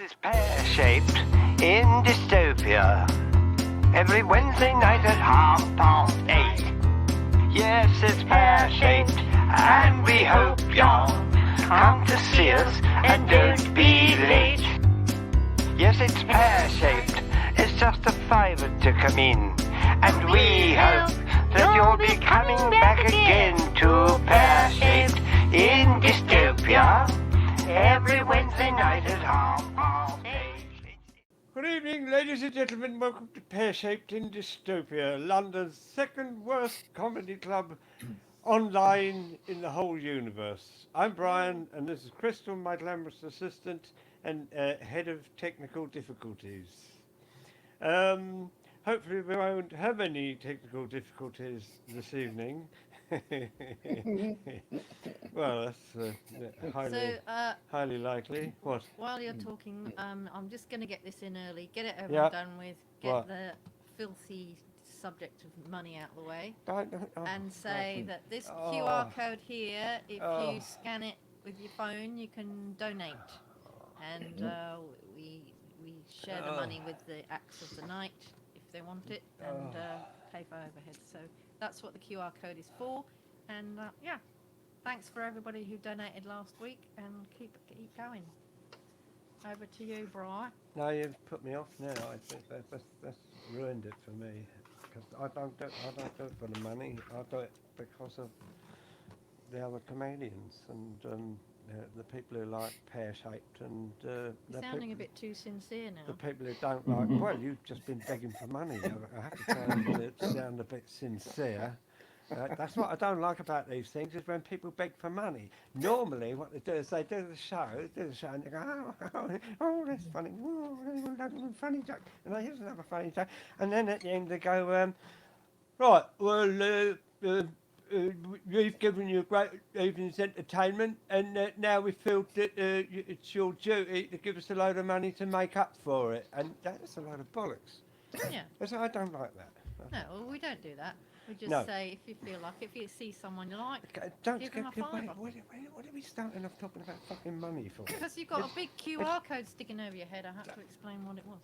is Pear Shaped in Dystopia. Every Wednesday night at 8:30. Yes, it's Pear Shaped, and we hope you'll come to see us and don't be late. Yes, it's Pear Shaped. It's just a favour to come in, and we hope that you'll be coming back again to Pear Shaped in Dystopia. Every Wednesday night at 8:30. Good evening, ladies and gentlemen. Welcome to Pear Shaped in Dystopia, London's second worst comedy club online in the whole universe. I'm Brian, and this is Krysstal, my glamorous assistant and head of technical difficulties. Hopefully we won't have any technical difficulties this evening. Well, that's highly likely. What? While you're talking, I'm just going to get this in early, get it over and done with, get the filthy subject of money out of the way, and say that this QR code here, if you scan it with your phone, you can donate. And we share the money with the acts of the night if they want it, and pay for overhead. So that's what the QR code is for. And yeah, thanks for everybody who donated last week, and keep going. Over to you, Bri. No, you've put me off now. I think that's ruined it for me, because I don't do it for the money. I do it because of the other comedians and the people who like Pear Shaped and You're sounding a bit too sincere now. the people who don't like. Well, you've just been begging for money. I have to sound a bit sincere. That's what I don't like about these things, is when people beg for money. Normally what they do is they do the show and they go, oh that's funny, funny joke, and here's another funny joke, and then at the end they go, right, well, we've given you a great evening's entertainment, and now we feel that it's your duty to give us a load of money to make up for it, and that's a load of bollocks. Yeah. So I don't like that. No, well, we don't do that. We just say, if you feel like, if you see someone you like, give them a fiver. What are we starting off talking about fucking money for? Because you've got a big QR code sticking over your head. I had to explain what it was.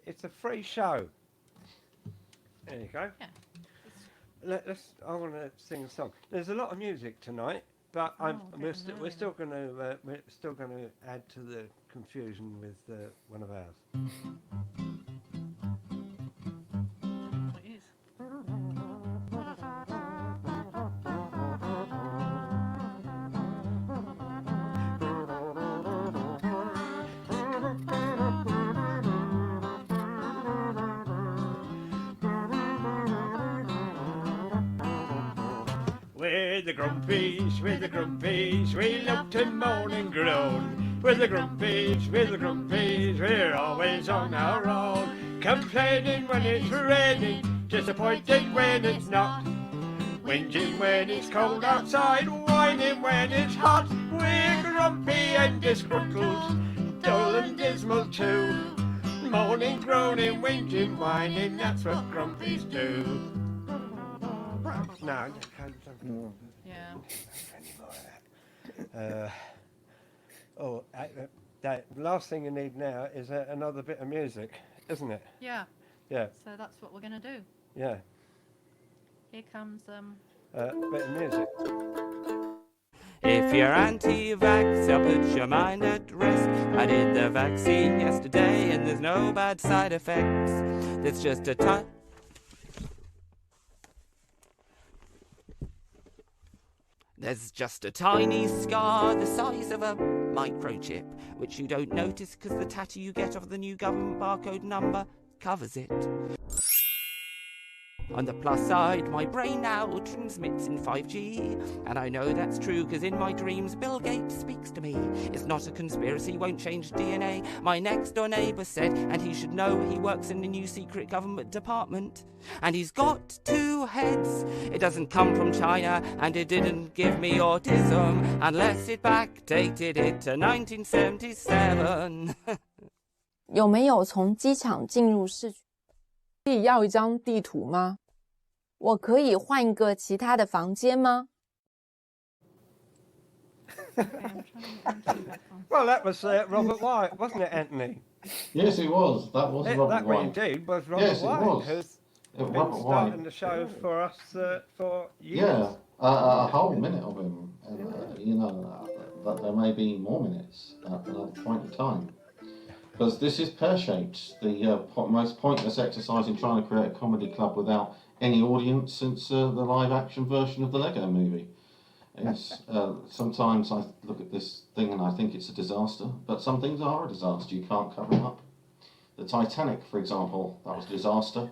It's a free show. There you go. Yeah. I want to sing a song. There's a lot of music tonight, but we're still going to add to the confusion with one of ours. With the grumpies, we love to moan and groan. With the grumpies, we're always on our own. Complaining when it's raining, disappointed when it's not. Whinging when it's cold outside, whining when it's hot. We're grumpy and disgruntled, dull and dismal too. Moaning, groaning, whinging, whining, that's what grumpies do. No, yeah. The last thing you need now is another bit of music, isn't it? Yeah. Yeah. So that's what we're going to do. Yeah. Here comes bit of music. If you're anti-vax, you'll put your mind at rest. I did the vaccine yesterday and there's no bad side effects. There's just a There's just a tiny scar the size of a microchip, which you don't notice because the tattoo you get off the new government barcode number covers it. On the plus side, my brain now transmits in 5G, and I know that's true because in my dreams Bill Gates speaks to me. It's not a conspiracy, won't change DNA, my next door neighbour said, and he should know he works in the new secret government department. And he's got 2 heads, it doesn't come from China, and it didn't give me autism, unless it backdated it to 1977. 有没有从机场进入市区？可以要一张地图吗？我可以换一个其他的房间吗？ Okay, I'm trying to get Anthony back on. Well, that was Robert White, wasn't it, Anthony? Yes, it was. That was Robert That White. indeed was Robert Yes, it White, was. who's been Robert starting White. the show for us for years. Yeah, a whole minute of him. You know, that there may be more minutes at another point in time. Because this is Pear Shaped, the most pointless exercise in trying to create a comedy club without any audience since the live-action version of the Lego movie. It's, sometimes I look at this thing and I think it's a disaster, but some things are a disaster. You can't cover it up. The Titanic, for example, that was a disaster.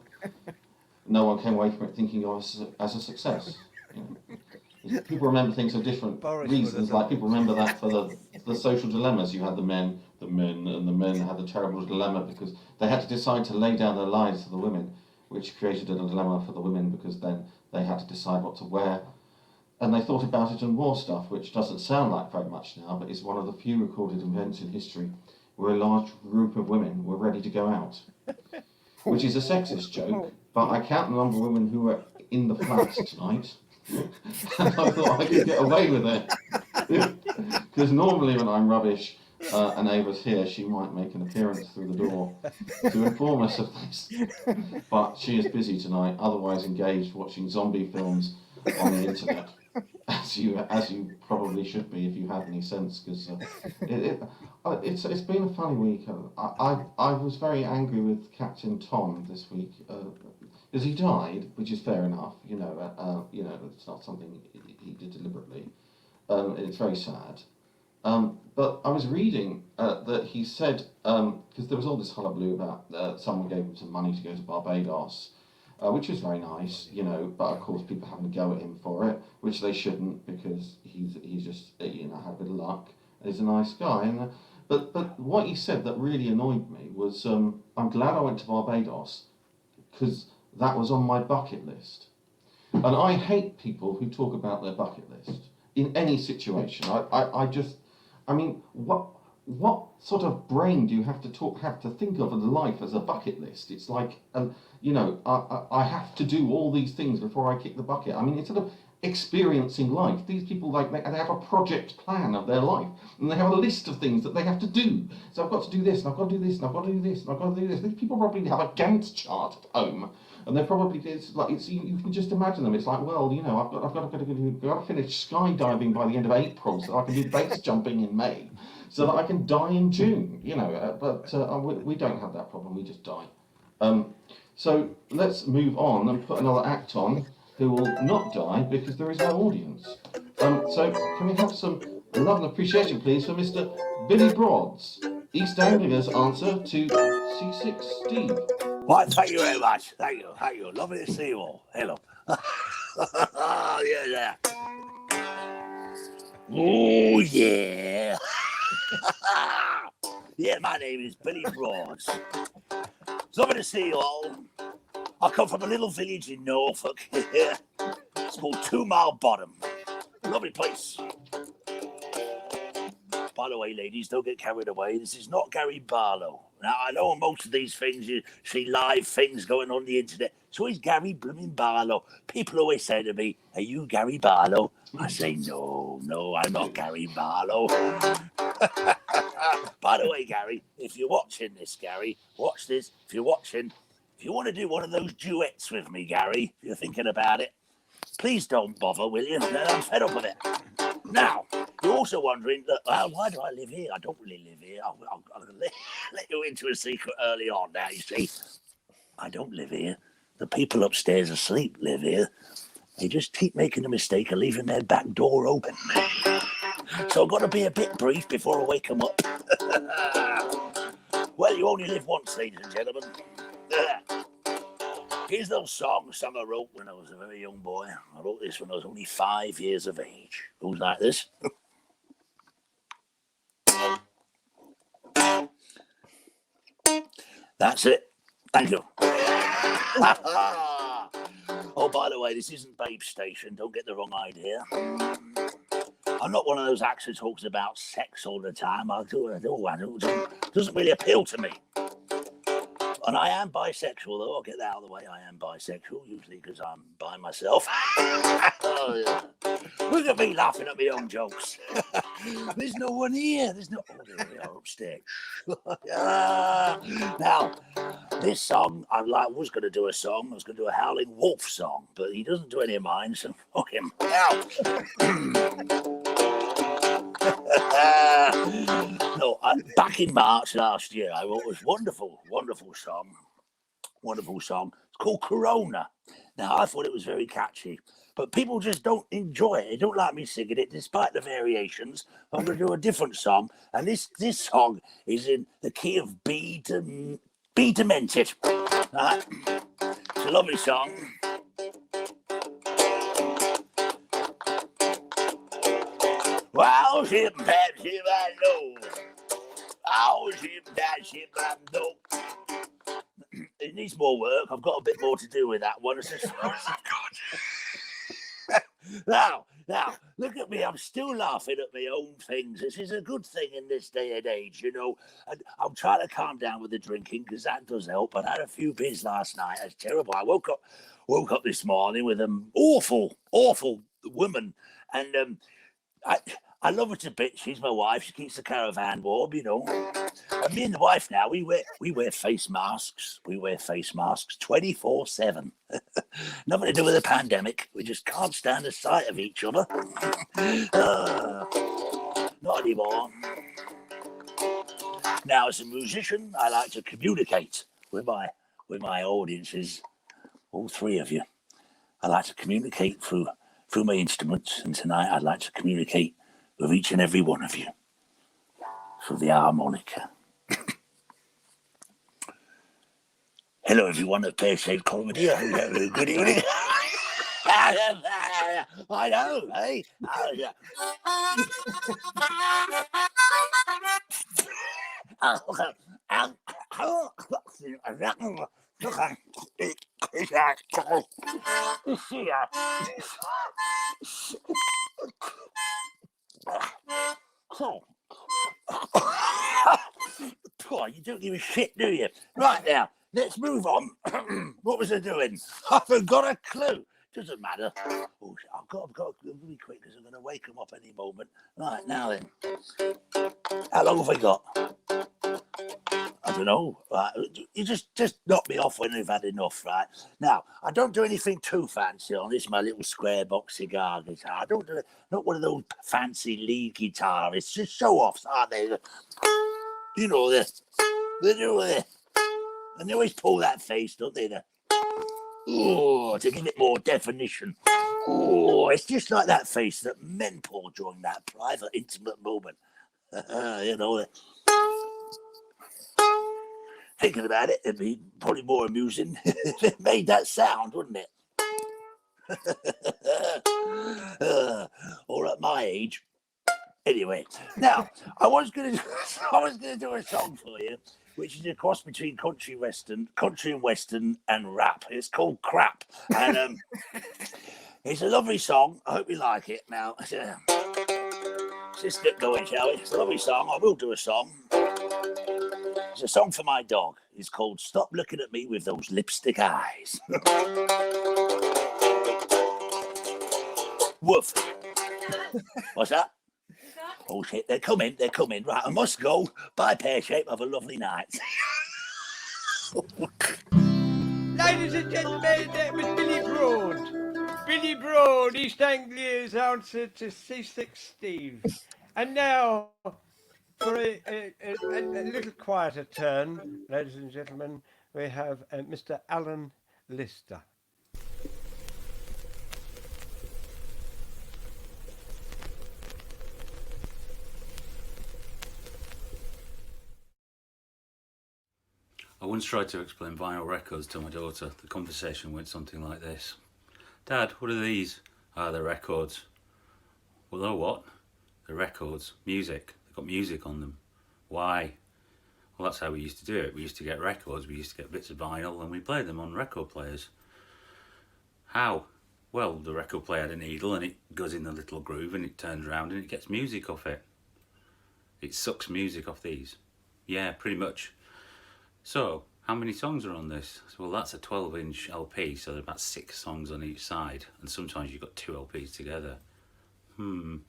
No one came away from it thinking of it as a success. You know, people remember things for different reasons. Like people remember that for the social dilemmas. You had the men, and the men had the terrible dilemma because they had to decide to lay down their lives for the women, which created a dilemma for the women because then they had to decide what to wear. And they thought about it in war stuff, which doesn't sound like very much now, but is one of the few recorded events in history where a large group of women were ready to go out. Which is a sexist joke, but I count the number of women who were in the flats tonight, and I thought I could get away with it. Because normally when I'm rubbish and Ava's here, she might make an appearance through the door to inform us of this. But she is busy tonight, otherwise engaged watching zombie films on the internet. As you probably should be if you have any sense, because it's been a funny week. I was very angry with Captain Tom this week because he died, which is fair enough. You know, it's not something he did deliberately. It's very sad. But I was reading that he said because there was all this hullabaloo about someone gave him some money to go to Barbados. Which was very nice, you know, but of course people having a go at him for it, which they shouldn't because he's just, you know, had a bit of luck. He's a nice guy, and but what he said that really annoyed me was, I'm glad I went to Barbados because that was on my bucket list, and I hate people who talk about their bucket list in any situation. I mean, what sort of brain do you have to think of life as a bucket list? It's like, you know, I have to do all these things before I kick the bucket. I mean, instead of experiencing life, these people they have a project plan of their life, and they have a list of things that they have to do. So I've got to do this, and I've got to do this, and I've got to do this, and I've got to do this. These people probably have a Gantt chart at home, and they're probably you can just imagine them. It's like, well, you know, I've got to finish skydiving by the end of April, so I can do base jumping in May, so that I can die in June. You know, but we don't have that problem. We just die. So let's move on and put another act on who will not die because there is no audience. So can we have some love and appreciation, please, for Mr. Billy Broads, East Anglia's answer to Seasick Steve. Right, thank you very much. Thank you. Lovely to see you all. Hello. Yeah. Oh, yeah. Yeah, my name is Billy Broads. It's lovely to see you all. I come from a little village in Norfolk. It's called 2 Mile Bottom. Lovely place. By the way, ladies, don't get carried away. This is not Gary Barlow. Now, I know most of these things, you see live things going on the internet. So is Gary blooming Barlow. People always say to me, are you Gary Barlow? I say, no, I'm not Gary Barlow. By the way, Gary, if you're watching this, Gary, watch this. If you're watching, if you want to do one of those duets with me, Gary, if you're thinking about it, please don't bother, will you? I'm fed up of it. Now, you're also wondering, why do I live here? I don't really live here. I'll let you into a secret early on now, you see. I don't live here. The people upstairs asleep live here. They just keep making the mistake of leaving their back door open. So I've got to be a bit brief before I wake them up. Well, you only live once, ladies and gentlemen. Here's a little song some I wrote when I was a very young boy. I wrote this when I was only 5 years of age. Goes like this. That's it. Thank you. Oh, by the way, this isn't Babe Station. Don't get the wrong idea. I'm not one of those acts who talks about sex all the time. It doesn't really appeal to me. And I am bisexual, though. I'll get that out of the way. I am bisexual, usually because I'm by myself. Oh, yeah. Look at me laughing at my own jokes. There's no one here. There's no... Oh, there we are upstairs. Now, this song, I was going to do a song. I was going to do a Howling Wolf song, but he doesn't do any of mine, so fuck him. No, back in March last year, I wrote this wonderful song. It's called Corona. Now, I thought it was very catchy, but people just don't enjoy it. They don't like me singing it, despite the variations. I'm going to do a different song, and this song is in the key of B demented. Right? It's a lovely song. Wow, ship, that ship, I know. Oh, ship, that ship, I know. It needs more work. I've got a bit more to do with that one. It's just... Now, look at me. I'm still laughing at my own things. This is a good thing in this day and age, you know. And I'm trying to calm down with the drinking because that does help. I had a few beers last night. It's terrible. I woke up this morning with an awful woman, and I love her to bits. She's my wife. She keeps the caravan warm, you know. And me and the wife now, we wear face masks. We wear face masks 24/7. Nothing to do with the pandemic. We just can't stand the sight of each other. Not anymore. Now, as a musician, I like to communicate with my audiences, all three of you. I like to communicate through my instruments, and tonight I'd like to communicate with each and every one of you through the harmonica. Hello, everyone at Pear Shaped Comedy. Good evening. I know, eh? Oh, you don't give a shit, do you? Right now, let's move on. What was I doing? I haven't got a clue. Doesn't matter. Oh, I've got to be quick because I'm going to wake them up any moment. Right, now then. How long have we got? I don't know. Right, you just knock me off when you've had enough, right? Now, I don't do anything too fancy on this, my little square box cigar guitar. I don't do it, not one of those fancy lead guitarists. It's just show-offs, aren't they? You know, they do it. And they always pull that face, don't they? Oh, to give it more definition. Oh, it's just like that face that men pull during that private, intimate moment. You know, thinking about it, it'd be probably more amusing if it made that sound, wouldn't it? Or at my age. Anyway, now I was gonna do a song for you, which is a cross between country and western, and rap. It's called Crap, and it's a lovely song. I hope you like it. Now, let's just get going, shall we? It's a lovely song. I will do a song. It's a song for my dog. It's called "Stop Looking at Me with Those Lipstick Eyes." Woof. What's that? Oh shit, they're coming. Right, I must go. Bye, Pear Shape. Have a lovely night. Ladies and gentlemen, that was Billy Broad. Billy Broad, East Anglia's answer to Seasick Steve. And now, for a little quieter turn, ladies and gentlemen, we have Mr. Allon Lister. I once tried to explain vinyl records to my daughter. The conversation went something like this. Dad, what are these? They're records. Well, they're what? They're records. Music. They've got music on them. Why? Well, that's how we used to do it. We used to get records, we used to get bits of vinyl, and we played them on record players. How? Well, the record player had a needle and it goes in the little groove and it turns around and it gets music off it. It sucks music off these. Yeah, pretty much. So, How many songs are on this? Well, that's a 12-inch LP, so there are about 6 songs on each side, and sometimes you've got 2 LPs together. So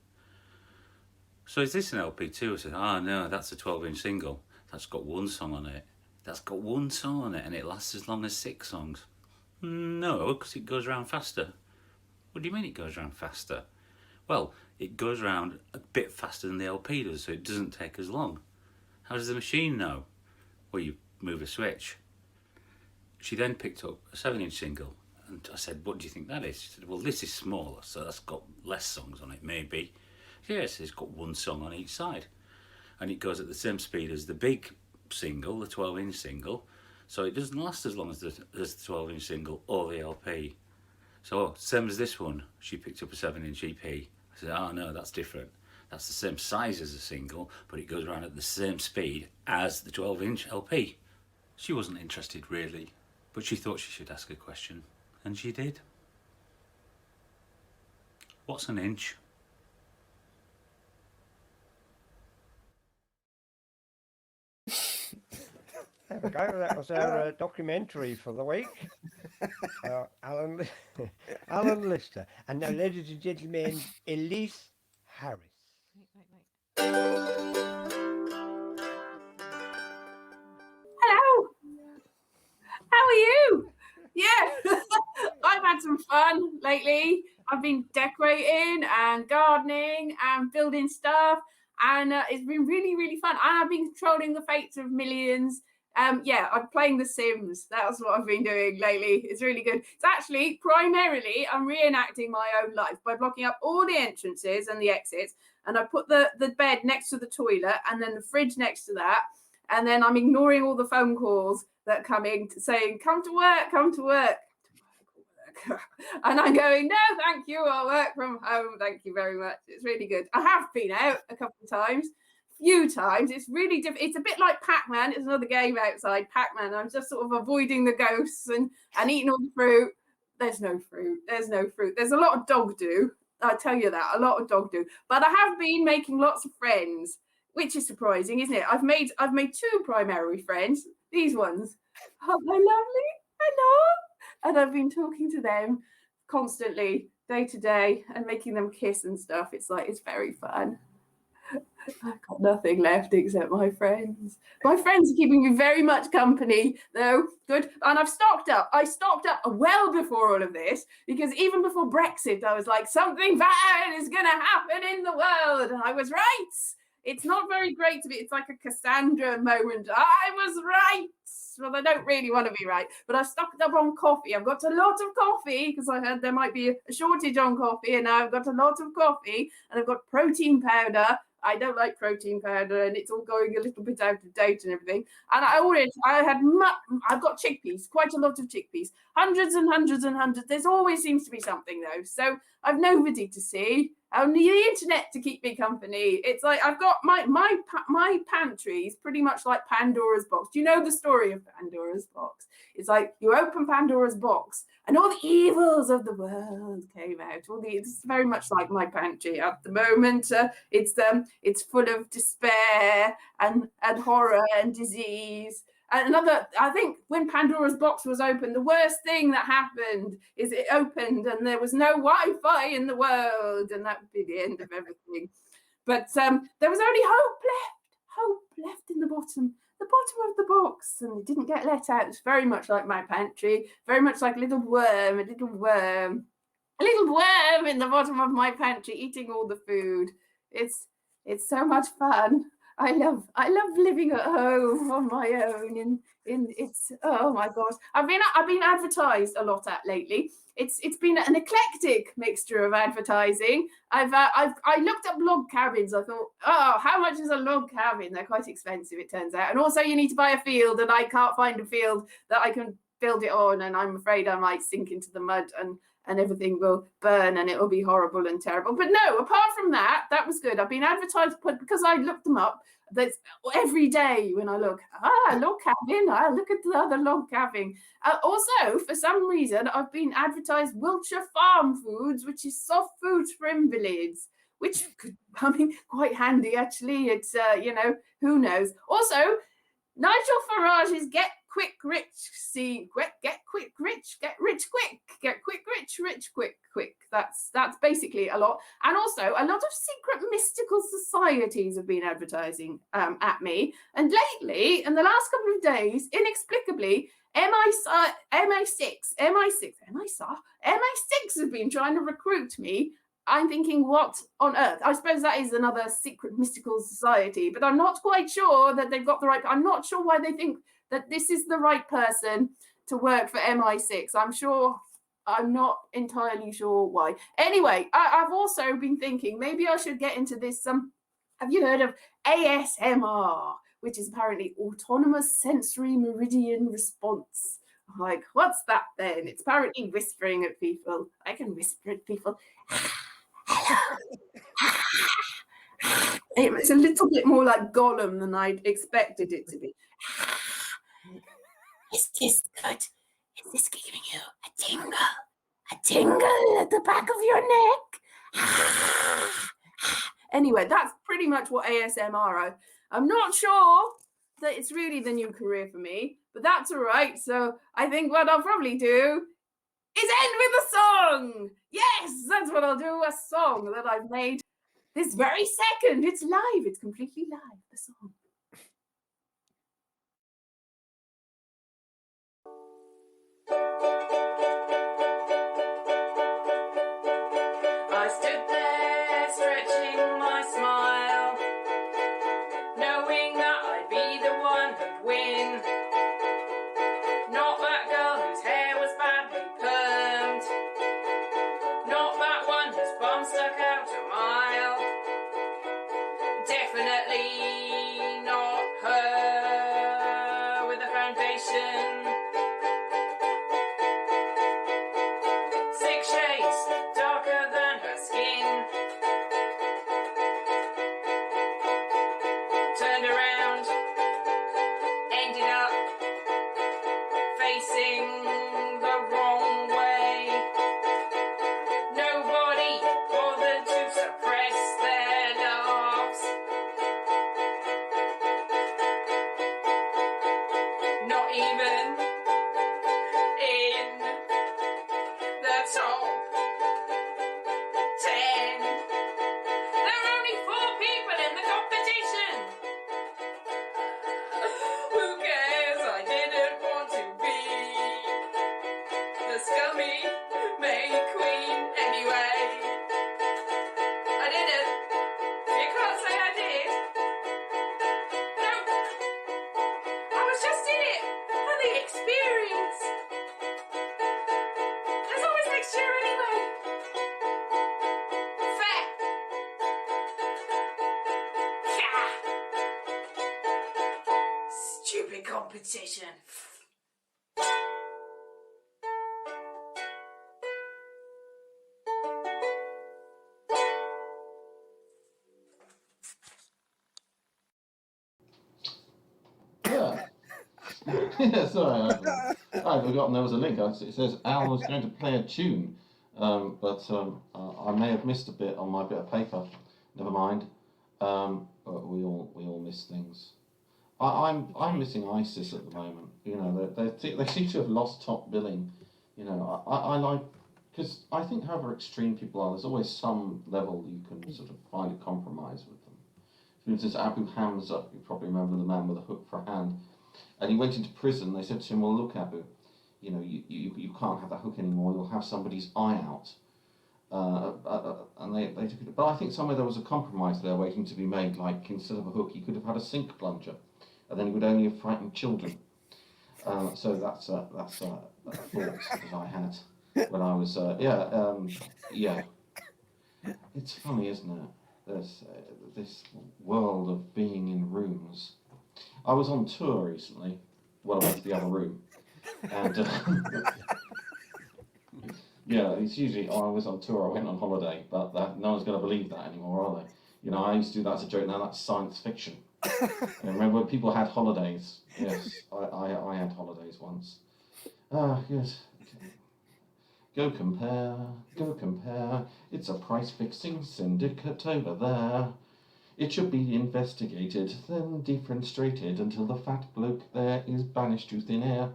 is this an LP too? I said, no, that's a 12-inch single. That's got 1 song on it. That's got 1 song on it, and it lasts as long as 6 songs. No, because it goes around faster. What do you mean it goes around faster? Well, it goes around a bit faster than the LP does, so it doesn't take as long. How does the machine know? Well, you move a switch. She then picked up a 7-inch single, and I said, what do you think that is? She said, well, this is smaller, so that's got less songs on it, maybe. Yes, it's got 1 song on each side, and it goes at the same speed as the big single, the 12-inch single, so it doesn't last as long as the 12-inch single or the LP. So same as this one, she picked up a 7-inch EP. I said, no, that's different. That's the same size as a single, but it goes around at the same speed as the 12-inch LP. She wasn't interested really, but she thought she should ask a question, and she did. What's an inch? There we go. That was our documentary for the week. Allon Lister. And now, ladies and gentlemen, Elise Harris. Hello. How are you? Yeah, I've had some fun lately. I've been decorating and gardening and building stuff, and it's been really, really fun. And I've been controlling the fates of millions. I'm playing The Sims. That's what I've been doing lately. It's really good. It's actually, primarily, I'm reenacting my own life by blocking up all the entrances and the exits. And I put the bed next to the toilet and then the fridge next to that. And then I'm ignoring all the phone calls that come in saying, come to work, come to work. And I'm going, no, thank you. I'll work from home. Thank you very much. It's really good. I have been out a couple of times. Few times. It's really different. It's a bit like Pac-Man. It's another game outside, Pac-Man. I'm just sort of avoiding the ghosts and eating all the fruit. There's no fruit. There's no fruit. There's a lot of dog do. I tell you that, a lot of dog do. But I have been making lots of friends, which is surprising, isn't it? I've made 2 primary friends. These ones. Aren't they lovely? Hello. And I've been talking to them constantly, day to day, and making them kiss and stuff. It's very fun. I've got nothing left except my friends. My friends are keeping me very much company, though. Good. And I've stocked up. I stocked up well before all of this, because even before Brexit, I was like, something bad is going to happen in the world. And I was right. It's not very great to be. It's like a Cassandra moment. I was right. Well, I don't really want to be right, but I stocked up on coffee. I've got a lot of coffee because I heard there might be a shortage on coffee, and now I've got a lot of coffee, and I've got protein powder. I don't like protein powder, and it's all going a little bit out of date and everything. And I've got chickpeas, quite a lot of chickpeas, hundreds and hundreds and hundreds. There's always seems to be something though. So I've nobody to see. I need the internet to keep me company. It's like I've got my pantry is pretty much like Pandora's box. Do you know the story of Pandora's box? It's like you open Pandora's box and all the evils of the world came out. It's very much like my pantry at the moment. It's full of despair and horror and disease. I think when Pandora's box was opened, the worst thing that happened is it opened and there was no Wi-Fi in the world, and that would be the end of everything. But there was only hope left in the bottom of the box, and it didn't get let out. It's very much like my pantry, very much like a little worm in the bottom of my pantry eating all the food. It's so much fun. I love living at home on my own, and it's, oh my gosh, I've been advertised a lot at lately. It's been an eclectic mixture of advertising. I looked up log cabins. I thought, oh, how much is a log cabin? They're quite expensive, it turns out. And also you need to buy a field, and I can't find a field that I can build it on, and I'm afraid I might sink into the mud and everything will burn and it will be horrible and terrible. But no, apart from that, that was good. I've been advertised, but because I looked them up, that's every day when I look, log cabin, I look at the other log cabin. Also, for some reason, I've been advertised Wiltshire Farm Foods, which is soft foods for invalids, which could come in quite handy, actually. It's, who knows. Also, Nigel Farage's Get quick rich, get quick rich, get rich quick, get quick rich quick. That's basically a lot. And also a lot of secret mystical societies have been advertising at me. And lately, in the last couple of days, inexplicably, MI6 have been trying to recruit me. I'm thinking, what on earth? I suppose that is another secret mystical society, but I'm not quite sure that they've got the right. I'm not sure why they think that this is the right person to work for MI6. I'm not entirely sure why. Anyway, I've also been thinking maybe I should get into this. Have you heard of ASMR, which is apparently autonomous sensory meridian response? I'm like, what's that then? It's apparently whispering at people. I can whisper at people. It's a little bit more like Gollum than I'd expected it to be. Is this good? Is this giving you a tingle? A tingle at the back of your neck? Anyway, that's pretty much what ASMR is. I'm not sure that it's really the new career for me, but that's all right. So I think what I'll probably do is end with a song. Yes, that's what I'll do, a song that I've made this very second. It's live. It's completely live, the song. I stood there stretching my smile, knowing that I'd be the one who'd win. Not that girl whose hair was badly permed, not that one whose bum stuck out a mile. Definitely not her with a foundation. 6 shades darker than her skin. Turned around, ended up facing the wrong way. Nobody bothered to suppress their laughs. Not even in the top 10. There were only 4 people in the competition. Who cares? I didn't want to be the scummy May Queen anyway. I didn't. You can't say I did. No. I was just in it for the experience. There's always next year anyway. Fair. Yeah. Stupid competition. Yeah. Yeah, sorry, I'd forgotten there was a link. It says Al was going to play a tune, but I may have missed a bit on my bit of paper. Never mind. But we all miss things. I'm missing ISIS at the moment. You know, they seem to have lost top billing. You know, I like, because I think however extreme people are, there's always some level you can sort of find a compromise with them. For instance, Abu Hamza, you probably remember the man with a hook for a hand, and he went into prison. They said to him, well, look, Abu, you know, you can't have that hook anymore. You'll have somebody's eye out. And they took it. But I think somewhere there was a compromise there waiting to be made. Like, instead of a hook, he could have had a sink plunger, and then he would only have frightened children. So that's a thought that I had when I was yeah. It's funny, isn't it? There's this world of being in rooms. I was on tour recently. Well, I went to the other room, and yeah, it's usually I was on tour. I went on holiday, but no one's going to believe that anymore, are they? You know, I used to do that as a joke. Now that's science fiction. I remember when people had holidays. Yes, I had holidays once. Ah, yes. Go compare, it's a price-fixing syndicate over there. It should be investigated, then defenestrated until the fat bloke there is banished to thin air.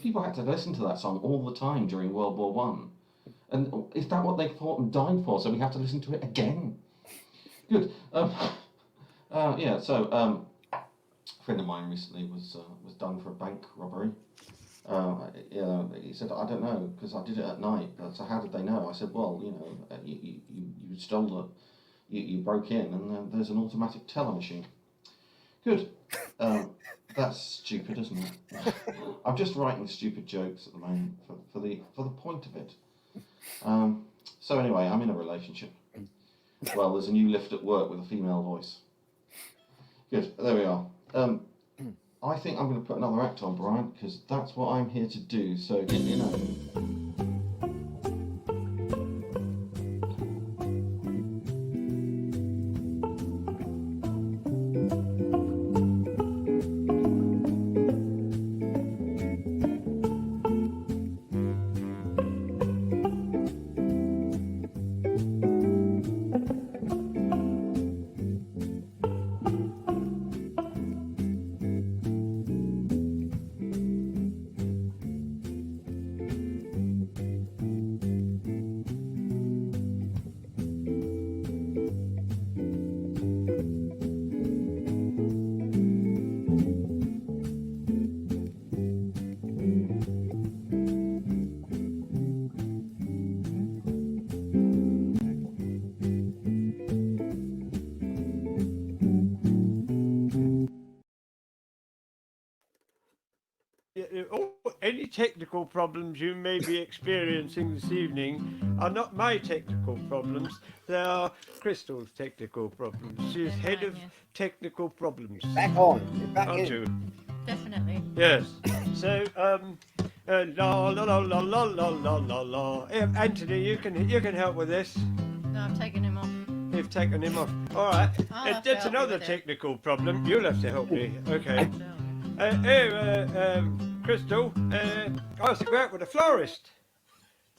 People had to listen to that song all the time during World War One. And is that what they fought and died for? So we have to listen to it again? Good. Yeah, so a friend of mine recently was done for a bank robbery. He said, I don't know, because I did it at night. So how did they know? I said, well, you know, you stole you broke in, and there's an automatic teller machine. Good. That's stupid, isn't it? I'm just writing stupid jokes at the moment for the point of it. So anyway, I'm in a relationship. Well, there's a new lift at work with a female voice. Good. There we are. I think I'm going to put another act on, Brian, because that's what I'm here to do. So you know. Any technical problems you may be experiencing this evening are not my technical problems, they are Krysstal's technical problems. She's head of technical problems. Back on. Back Aren't in. you? Definitely. Yes. So, la la la la la la la la la. Anthony, you can help with this. No, I've taken him off. You've taken him off. All right. I'll have to That's help you another with it. technical problem. You'll have to help me. Okay. Krysstal, I used to go out with a florist.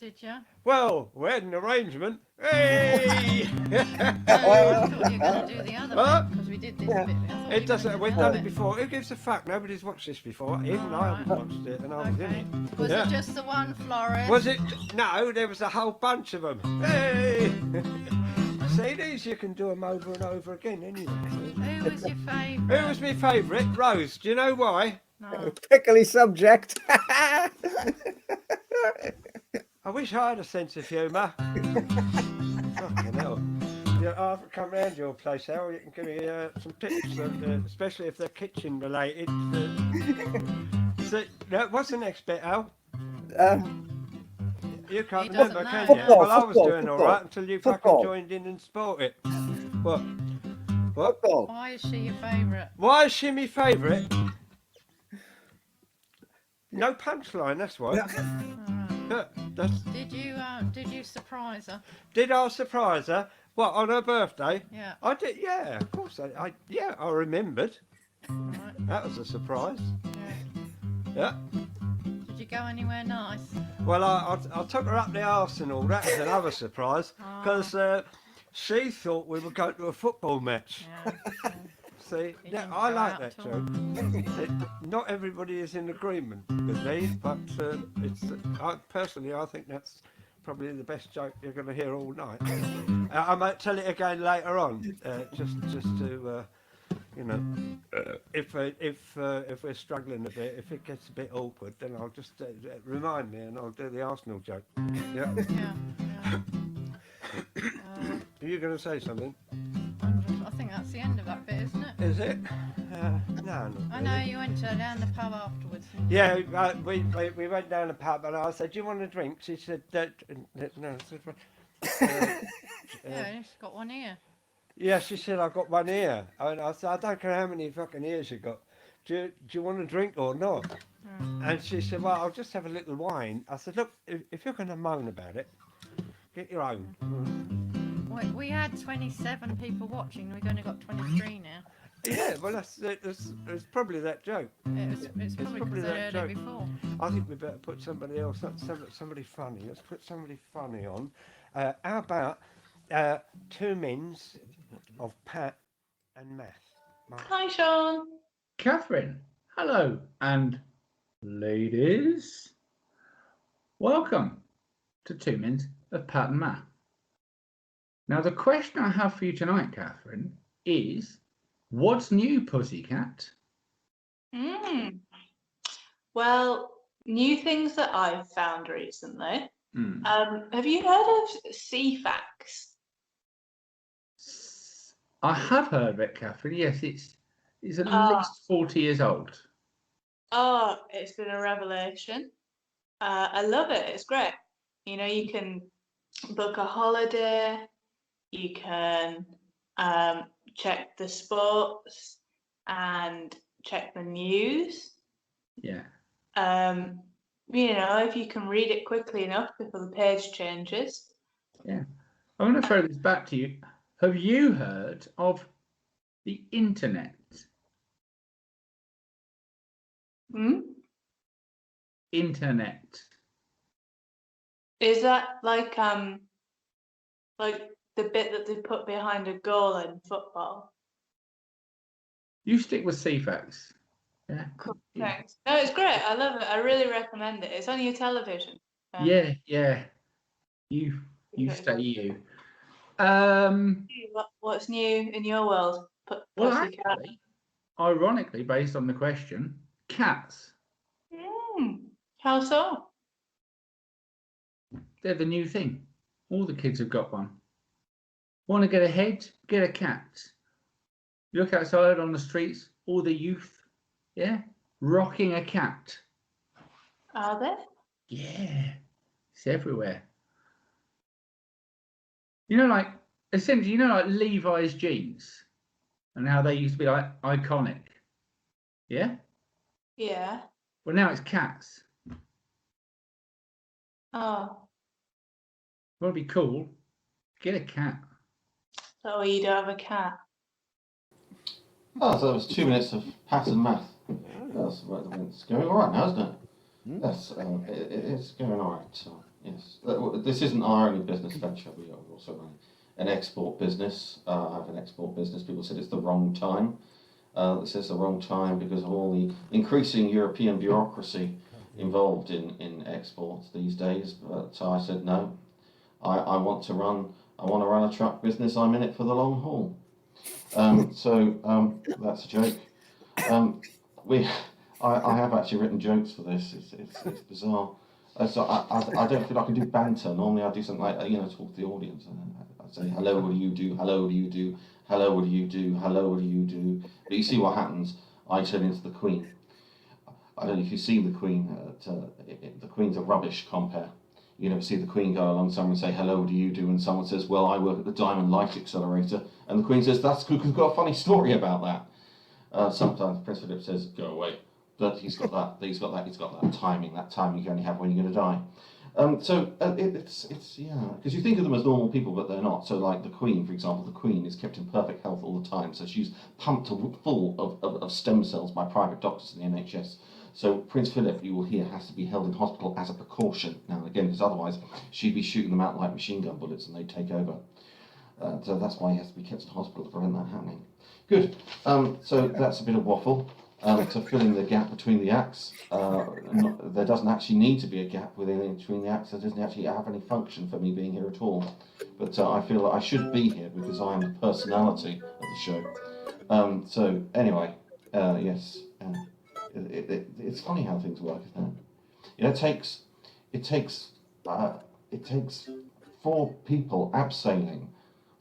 Did you? Well, we had an arrangement. Hey! I thought you were going to do the other What? bit, because we did this bit. I thought you It were doesn't. gonna do We've the done other it bit. before. Who gives a fuck? Nobody's watched this before. Even I haven't watched it, and I was in Okay. it. Was Yeah. it just the one florist? Was it? No, there was a whole bunch of them. Hey! See, these you can do them over and over again anyway. Who was your favourite? Who was my favourite? Rose. Do you know why? No. Prickly subject. I wish I had a sense of humour. Fucking hell. Yeah, I'll come round your place, Al. You can give me some tips, especially if they're kitchen related. So, what's the next bit, Al? You can't He doesn't remember, know. can you? Football, Well, I was football, doing all football. right until you fucking Football. joined in and spoilt it. What? What? Football. Why is she your favourite? Why is she my favourite? No punchline, that's why. Alright. That's, Did you surprise her? did I surprise her? What, on her birthday? Yeah. I did, yeah, of course. I remembered. Right. That was a surprise. Yeah. Yeah. Did you go anywhere nice? Well, I took her up the arse and all. That was another surprise because she thought we were going to a football match. Yeah. See, You yeah, didn't I go like out that at all. joke. Not everybody is in agreement with me, but personally, I think that's probably the best joke you're going to hear all night. I might tell it again later on, just to. You know, if we're struggling a bit, if it gets a bit awkward, then I'll just remind me and I'll do the Arsenal joke. Yeah. Yeah. Are you going to say something? I think that's the end of that bit, isn't it? Is it? No, not I know really. you went down the pub afterwards. didn't you? Yeah, we went down the pub and I said, "Do you want a drink?" She said, no. I said, Yeah, she's got one ear. yeah, she said, "I've got one ear." And I said, "I don't care how many fucking ears you got. Do you want a drink or not?" And she said, "Well, I'll just have a little wine." I said, "Look, if you're going to moan about it, get your own." We had 27 people watching. We've only got 23 now. Yeah, well, it's probably that joke. It's probably because they heard it before. I think we better put somebody else, somebody funny. Let's put somebody funny on. How about 2 mins of Pat and math. Hi, Sean. Catherine, hello, and ladies, welcome to 2 Minutes of Pattern Math. Now, the question I have for you tonight, Catherine, is what's new, pussycat? Well, new things that I've found recently. Hmm. Have you heard of CFAX? I have heard of it, Catherine. Yes, it's at least 40 years old. Oh, it's been a revelation. I love it. It's great. You know, you can book a holiday. You can check the sports and check the news. Yeah. You know, if you can read it quickly enough before the page changes. Yeah. I'm going to throw this back to you. Have you heard of the internet? Internet. Is that like the bit that they put behind a goal in football? You stick with CFAX. Yeah. Cool. Thanks. No, it's great. I love it. I really recommend it. It's on your television. Yeah. You stay you. What's new in your world? Well, actually, ironically, based on the question, cats. How so? They're the new thing. All the kids have got one. Want to get ahead? Get a cat. You look outside on the streets, all the youth, rocking a cat. Are they? Yeah, it's everywhere. You know, like, essentially, like Levi's jeans and how they used to be like iconic. Yeah? Yeah. Well, now it's cats. Oh. Want to be cool? Get a cat. So you don't have a cat? Oh, so that was 2 minutes of pattern math. It's going all right now, isn't it? Yes, it's going all right. So, yes, this isn't our only business venture. We also run an export business. I have an export business. People said it's the wrong time. This is the wrong time because of all the increasing European bureaucracy involved in exports these days. But I said no. I want to run a truck business. I'm in it for the long haul. So that's a joke. I have actually written jokes for this. It's bizarre. So I don't feel I can do banter. Normally I do something like talk to the audience and I say hello, what do you do? Hello, what do you do? Hello, what do you do? Hello, what do you do? But you see what happens. I turn into the Queen. I don't know if you've seen the Queen. The Queen's a rubbish compare. You never see the Queen go along somewhere and say, hello, what do you do? And someone says, well, I work at the Diamond Light Accelerator. And the Queen says, that's good, because we've got a funny story about that. Sometimes Prince Philip says, go away. But he's got that timing. That timing you only have when you're going to die. It's because you think of them as normal people, but they're not. So like the Queen, for example, the Queen is kept in perfect health all the time. So she's pumped full of stem cells by private doctors in the NHS. So Prince Philip, you will hear, has to be held in hospital as a precaution now and again, because otherwise she'd be shooting them out like machine gun bullets and they'd take over. So that's why he has to be kept in hospital to prevent that happening. Good. So that's a bit of waffle. To fill in the gap between the acts, there doesn't actually need to be a gap between the acts. There doesn't actually have any function for me being here at all. But I feel that I should be here because I am the personality of the show. So anyway, yes. It's funny how things work, isn't it? It takes 4 people abseiling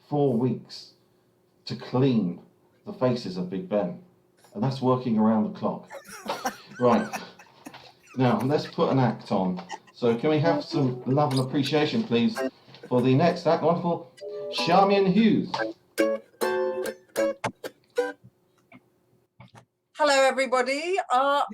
4 weeks to clean the faces of Big Ben, and that's working around the clock. Right. Now let's put an act on. So can we have some love and appreciation, please, for the next act? Wonderful, Charmian Hughes. Hello, everybody. Well,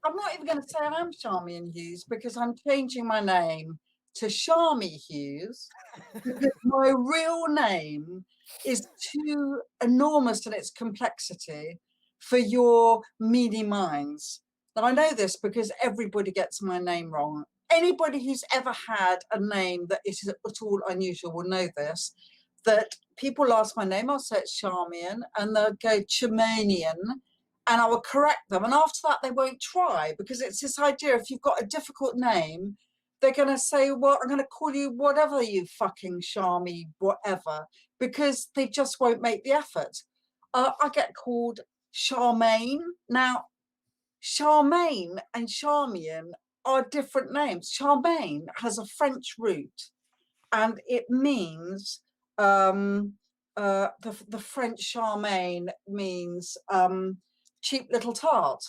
I'm not even going to say I'm Charmian Hughes because I'm changing my name to Charmy Hughes because my real name is too enormous in its complexity for your mealy minds. And I know this because everybody gets my name wrong. Anybody who's ever had a name that is at all unusual will know this. that people ask my name, I'll say it's Charmian, and they'll go Charmanian, and I will correct them. And after that, they won't try, because it's this idea, if you've got a difficult name, they're going to say, well, I'm going to call you whatever, you fucking Charmy, whatever, because they just won't make the effort. I get called Charmaine. Now, Charmaine and Charmian are different names. Charmaine has a French root, and it means the French Charmaine means cheap little tart.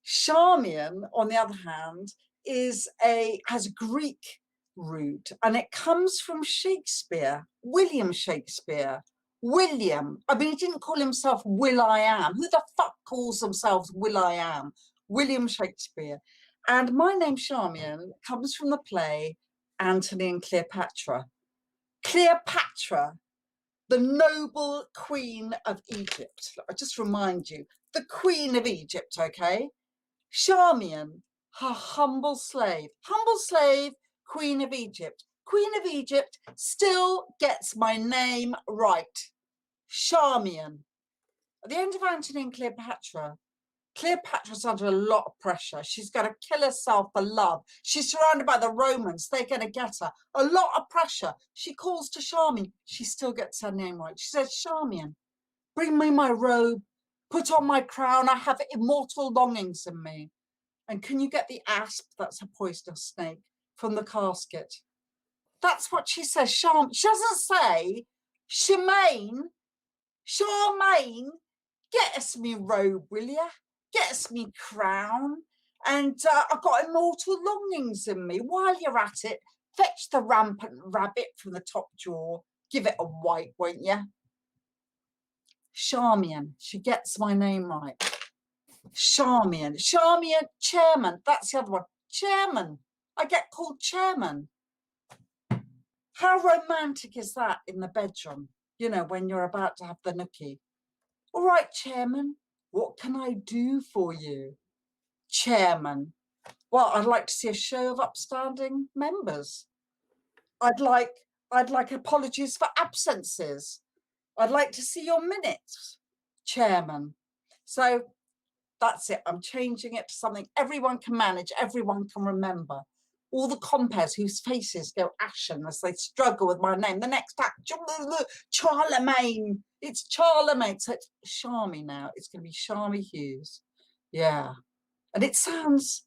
Charmian, on the other hand, has a Greek root, and it comes from Shakespeare, William Shakespeare. William, I mean, he didn't call himself Will I Am. Who the fuck calls themselves Will I Am? William Shakespeare. And my name, Charmian, comes from the play Antony and Cleopatra. Cleopatra, the noble queen of Egypt. I just remind you, the queen of Egypt, okay? Charmian, her humble slave, queen of Egypt. Queen of Egypt still gets my name right. Charmian. At the end of Antony and Cleopatra, Cleopatra's under a lot of pressure. She's going to kill herself for love. She's surrounded by the Romans. They're going to get her. A lot of pressure. She calls to Charmian. She still gets her name right. She says, Charmian, bring me my robe. Put on my crown. I have immortal longings in me. And can you get the asp, that's a poisonous snake, from the casket? That's what she says. She doesn't say, Charmaine, get us me robe, will ya? Get us me crown. And I've got immortal longings in me. While you're at it, fetch the rampant rabbit from the top drawer. Give it a wipe, won't ya? Charmian, she gets my name right. Charmian, chairman, that's the other one. Chairman, I get called chairman. How romantic is that in the bedroom? You know, when you're about to have the nookie. All right, chairman, what can I do for you? Chairman, well, I'd like to see a show of upstanding members. I'd like apologies for absences. I'd like to see your minutes, chairman. So that's it. I'm changing it to something everyone can manage, everyone can remember. All the compères whose faces go ashen as they struggle with my name. The next act, Charlemagne. It's Charlemagne. So it's Charmy now. It's going to be Charmy Hughes. Yeah. And it sounds,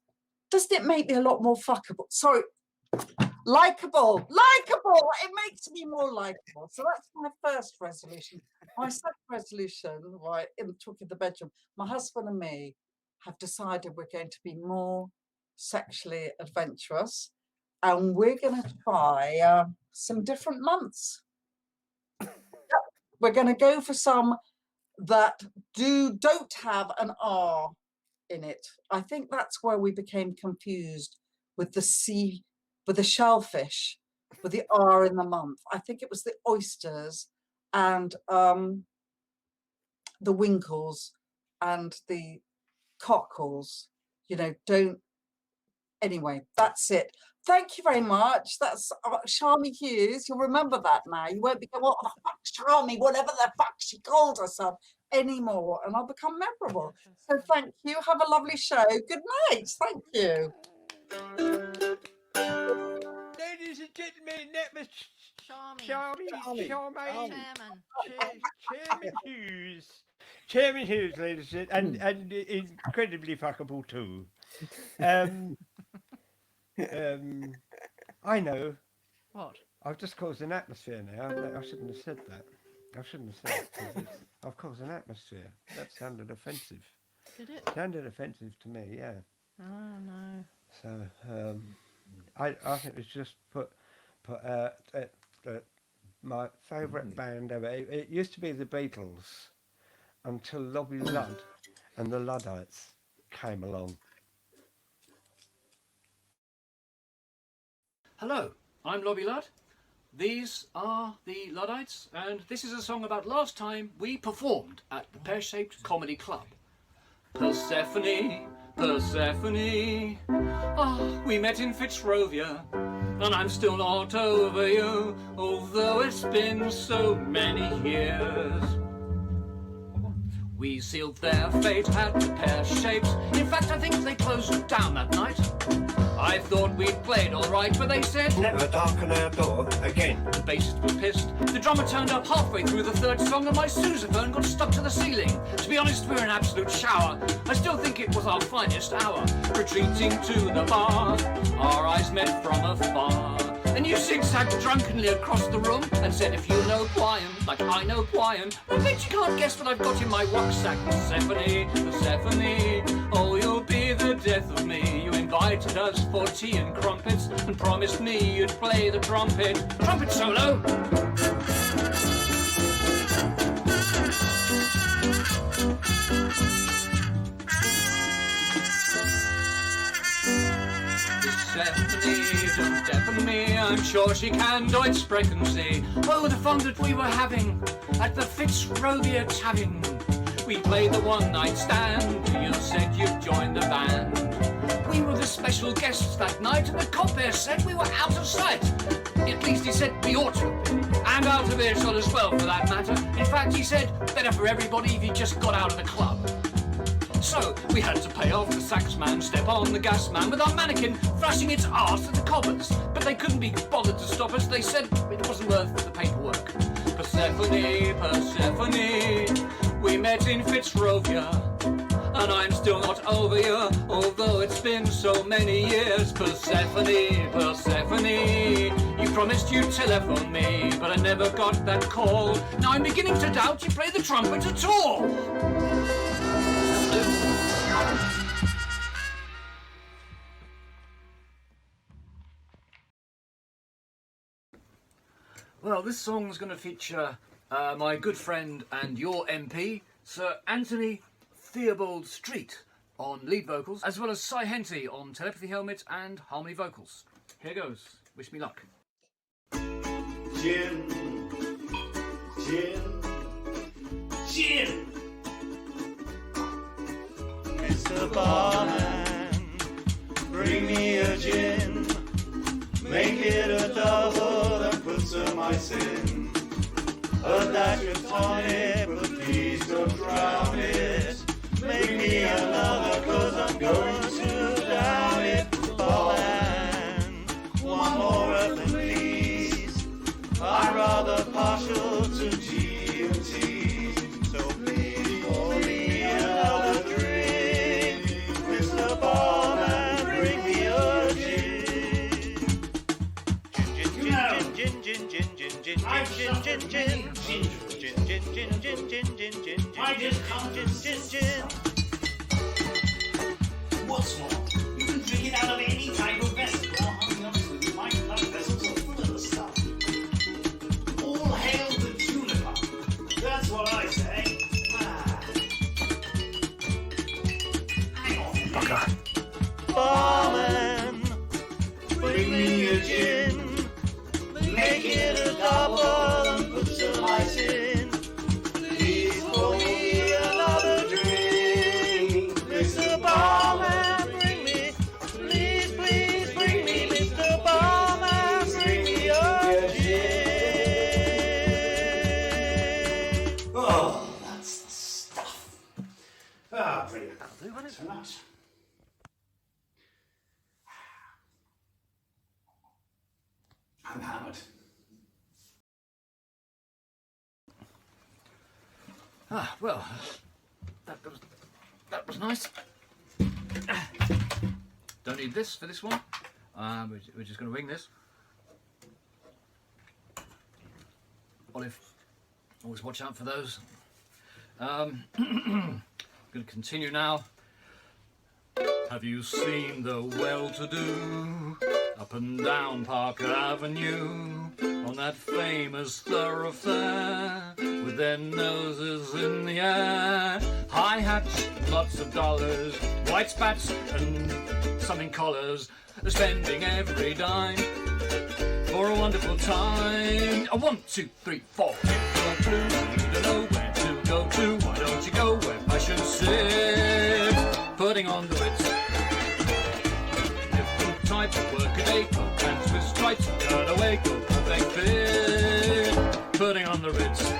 doesn't it make me a lot more fuckable? Sorry. Likeable. It makes me more likeable. So that's my first resolution. My second resolution, right, in talking the bedroom, my husband and me have decided we're going to be more sexually adventurous, and we're going to try some different months. We're going to go for some that don't have an R in it. I think that's where we became confused with the shellfish, with the R in the month. I think it was the oysters and the winkles and the cockles, you know, anyway, that's it. Thank you very much. That's Charmy Hughes. You'll remember that now. You won't be going, what the fuck's Charmy, whatever the fuck she called herself anymore. And I'll become memorable. So thank you. Have a lovely show. Good night. Thank you. Ladies and gentlemen, that was Chairman Hughes. Chairman Hughes, ladies and incredibly fuckable too. I know. What? I've just caused an atmosphere now. I shouldn't have said that. I've caused an atmosphere. That sounded offensive. Did it? Sounded offensive to me, yeah. Oh no. So I think it's just put my favourite band ever. It used to be the Beatles until Lobby Ludd and the Luddites came along. Hello, I'm Lobby Ludd. These are the Luddites, and this is a song about last time we performed at the Pear Shaped Comedy Club. Persephone, Persephone, we met in Fitzrovia. and I'm still not over you, although it's been so many years. We sealed their fate at the Pear Shaped. In fact, I think they closed down that night. I thought we'd played all right, but they said, never darken our door again. The bassists were pissed. The drummer turned up halfway through the third song and my sousaphone got stuck to the ceiling. To be honest, we were in absolute shower. I still think it was our finest hour. Retreating to the bar, our eyes met from afar. And you zigzagged drunkenly across the room and said, if you know Brian, like I know Brian, I bet you can't guess what I've got in my rucksack. Persephone, Persephone, oh, you'll be the death of me. You invited us for tea and crumpets and promised me you'd play the trumpet. Trumpet solo! Persephone, don't deafen me, I'm sure she can Deutsch sprechen Sie. Oh, the fun that we were having at the Fitzrovia Tavern. We played the one-night stand, you said you'd join the band. We were the special guests that night, and the compere said we were out of sight. At least he said we ought to, and out of earshot as well for that matter. In fact, he said, better for everybody if you just got out of the club. So we had to pay off the sax man, step on the gas man with our mannequin thrashing its arse at the cobbers. But they couldn't be bothered to stop us, they said it wasn't worth the paperwork. Persephone, Persephone, we met in Fitzrovia, and I'm still not over you, although it's been so many years. Persephone, Persephone, you promised you'd telephone me, but I never got that call. Now I'm beginning to doubt you play the trumpet at all. Well, this song's going to feature my good friend and your MP, Sir Anthony Theobald Street, on lead vocals, as well as Cy Henty on telepathy helmet and harmony vocals. Here goes. Wish me luck. Gin, gin, gin. Mr. Barman, bring me a gin. Make it a double and put some ice in. A dash of tonic, but please don't drown it. Make me another, cause I'm going to down it. Barman, one more of them please. I'm rather partial to G&T, so please pour me another drink. Mr. Barman, bring me a gin. Gin, gin, gin, gin, gin, gin, gin, gin, gin. I just can't gin. What's more, you can drink it out of any type of vessel. Well, I'll be honest with you, my blood vessels are full of the stuff. All hail the juniper. That's what I say. Hang on. Fucker. Barman, bring me a gin. Make it a double and put some ice in. Please pour me another drink. Mr. Barman, bring me. Please, please bring me. Mr. Barman, bring me a gin. Oh, that's the stuff. Ah, brilliant. That'll do, won't it? So much. I'm hammered. Ah, well, that was nice. Don't need this for this one. We're just going to wing this. Olive, always watch out for those. Going to continue now. Have you seen the well-to-do up and down Parker Avenue on that famous thoroughfare with their noses in the air? High hats, lots of dollars, white spats and something collars, spending every dime for a wonderful time. 1, 2, 3, 4. If you're blue, you don't know where to go to. Why don't you go where passion sits? Putting on the Ritz. type, work a day, got pants with stripes, turn away, go perfect fit, putting on the Ritz.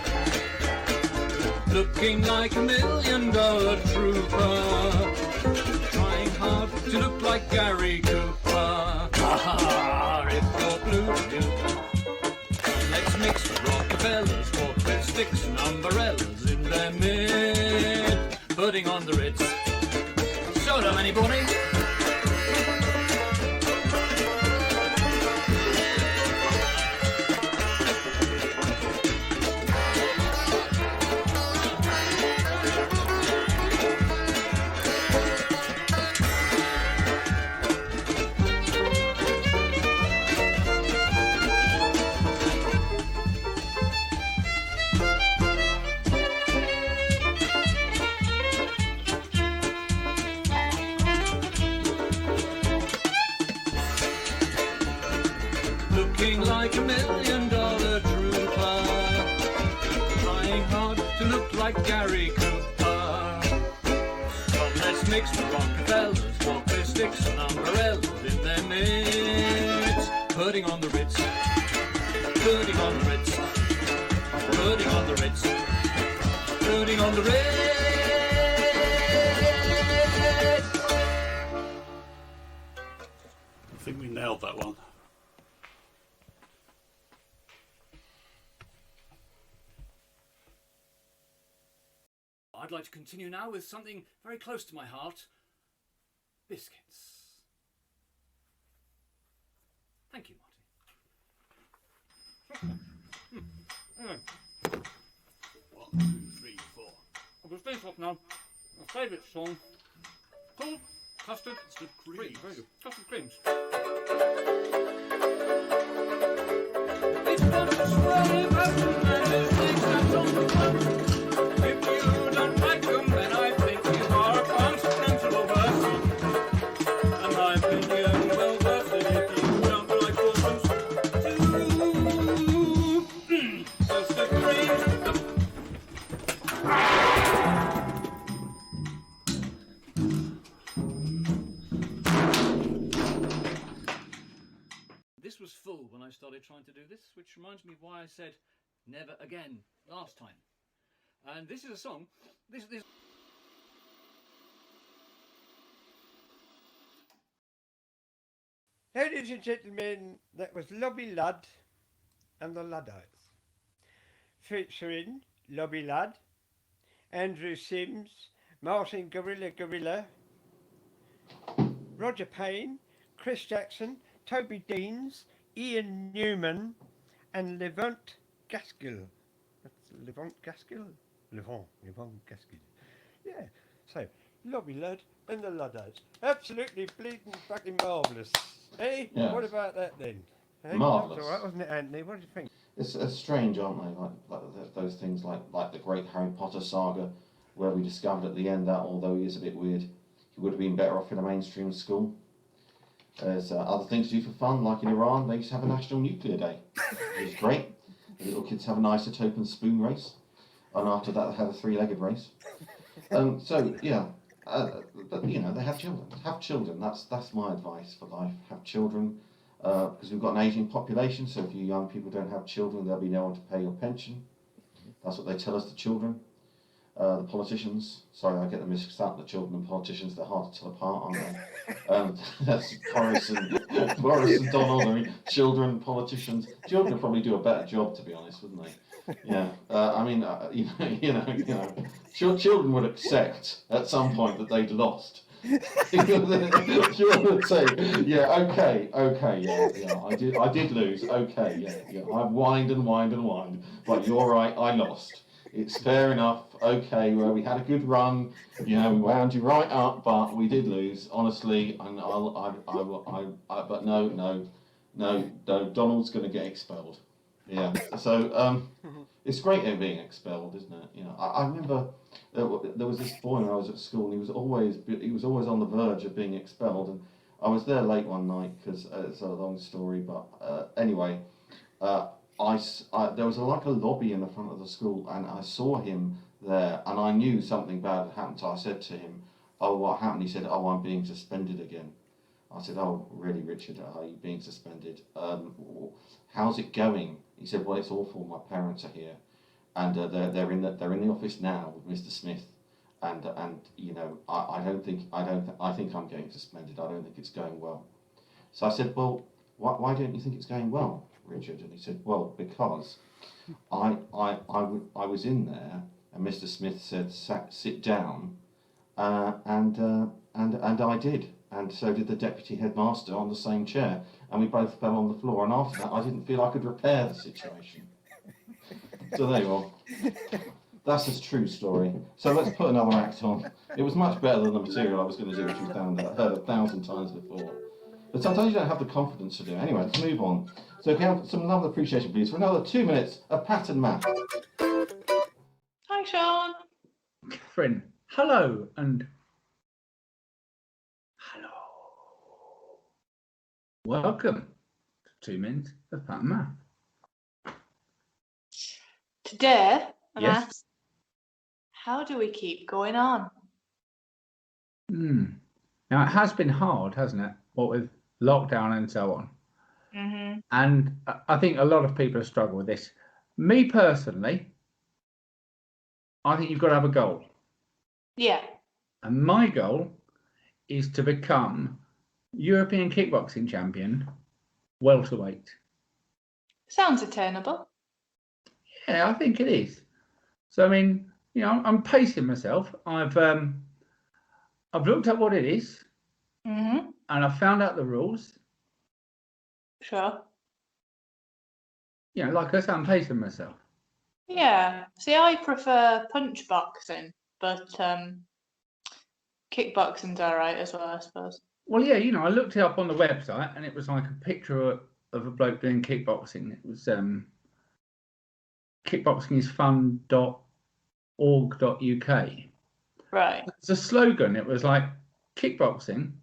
Looking like $1 million trooper, trying hard to look like Gary Cooper. Ah, if you're blue, let's mix Rockefellers, walk with sticks and umbrellas in their mid, putting on the Ritz. Show them, anybody? Looking like $1 million trooper, trying hard to look like Gary Cooper. Come, let's mix the Rockefellers, walk with sticks and umbrellas in their midst, putting on the Ritz, putting on the Ritz, putting on the Ritz, putting on the Ritz. I think we nailed that one. I'd like to continue now with something very close to my heart. Biscuits. Thank you, Marty. 1, 2, 3, 4. I will finish off now. My favourite song. Called Custard Creams. Very good. Custard Creams. It's fun to swirl about and there's things that's on the front. If you don't like them, then I think you are a continental person. And my opinion, well, that's it. If you don't like orphans, custard cream. This was full when I started trying to do this, which reminds me why I said never again last time. And this is a song. This. Ladies and gentlemen, that was Lobby Lud and the Luddites, featuring Lobby Lud, Andrew Sims, Martin Gorilla, Roger Payne, Chris Jackson, Toby Deans, Ian Newman, and Levant Gaskill. That's Levant Gaskill? Levant Gaskill. Yeah, so Lobby Lud and the Luddites. Absolutely bleeding fucking marvellous. Hey, Yeah. what about that then? Hey, Marvellous. That's all right, wasn't it, Anthony? What do you think? It's strange, aren't they? Like those things, like the great Harry Potter saga, where we discovered at the end that although he is a bit weird, he would have been better off in a mainstream school. There's other things to do for fun, like in Iran, they used to have a National Nuclear Day. It was great. The little kids have an isotope and spoon race, and after that they have a three-legged race. So yeah, but you know, they have children. Have children. That's my advice for life. Have children, because we've got an ageing population. So if you young people don't have children, there'll be no one to pay your pension. That's what they tell us, the children. The politicians, sorry, I get them mixed up, the children and politicians, they're hard to tell apart, aren't they? That's Boris and Donald, I mean, children, politicians. Children probably do a better job, to be honest, wouldn't they? Yeah, I mean, children would accept at some point that they'd lost. Children would say, yeah, okay, yeah, I did lose, okay, yeah, I've whined, but you're right, I lost. It's fair enough, okay, well, we had a good run, you know, we wound you right up, but we did lose, honestly, and but no, Donald's going to get expelled. Yeah, so it's great him being expelled, isn't it? You know, I remember there was this boy when I was at school, and he was always on the verge of being expelled, and I was there late one night because it's a long story, but anyway, there was like a lobby in the front of the school, and I saw him there, and I knew something bad had happened. So I said to him, "Oh, what happened?" He said, "Oh, I'm being suspended again." I said, "Oh, really, Richard? Are you being suspended? How's it going?" He said, "Well, it's awful. My parents are here, and they're in the office now with Mr. Smith, and you know, I think I'm getting suspended. I don't think it's going well." So I said, "Well, why don't you think it's going well, Richard?" And he said, "Well, because I was in there, and Mr. Smith said, sit down, and I did, and so did the deputy headmaster on the same chair, and we both fell on the floor, and after that I didn't feel I could repair the situation." So there you are. That's a true story. So let's put another act on. It was much better than the material I was going to do, which you've heard 1,000 times before. But sometimes you don't have the confidence to do it. Anyway, let's move on. So if you have some love and appreciation, please, for another 2 minutes of pattern math. Hi, Sean. Catherine, hello, and hello. Welcome to 2 minutes of pattern math. Today, I'm Yes. asked, how do we keep going on? Now, it has been hard, hasn't it? What with lockdown and so on. Mm-hmm. And I think a lot of people have struggled with this. Me personally, I think you've got to have a goal. Yeah. And my goal is to become European kickboxing champion, welterweight. Sounds attainable. Yeah, I think it is. So I mean, you know, I'm pacing myself. I've looked up what it is, Mm-hmm. and I've found out the rules. Sure. You know, like I said, I'm pacing myself. Yeah. See, I prefer punch boxing, but kickboxing's alright as well, I suppose. Well, yeah, you know, I looked it up on the website, and it was like a picture of a bloke doing kickboxing. It was kickboxingisfun.org.uk. Right. It's a slogan. It was like kickboxing,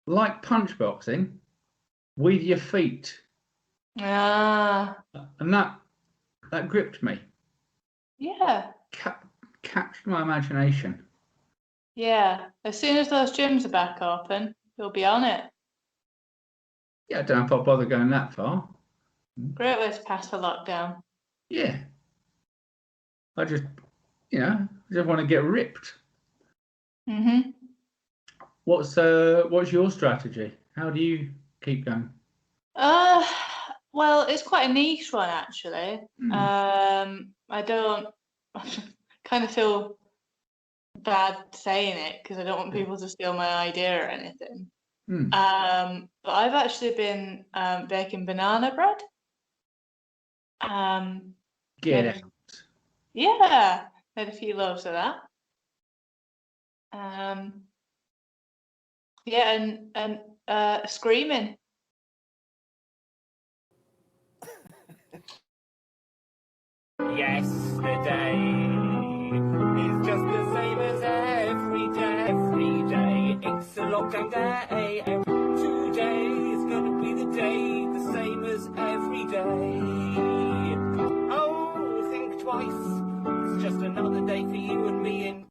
like punch boxing, with your feet. Ah. And that gripped me. Yeah. Captured my imagination. Yeah. As soon as those gyms are back open, you'll be on it. Yeah, I don't know if I'll bother going that far. Great way to pass the lockdown. Yeah. I just want to get ripped. Mm-hmm. What's your strategy? How do you keep going? Well, it's quite a niche one actually. I don't kind of feel bad saying it because I don't want people to steal my idea or anything. But I've actually been baking banana bread. Get out. Yeah, made a few loaves of that. Yeah, and screaming. Yesterday is just the same as every day. Every day it's a lockdown day. Today is gonna be the day, the same as every day. Oh, think twice. It's just another day for you and me in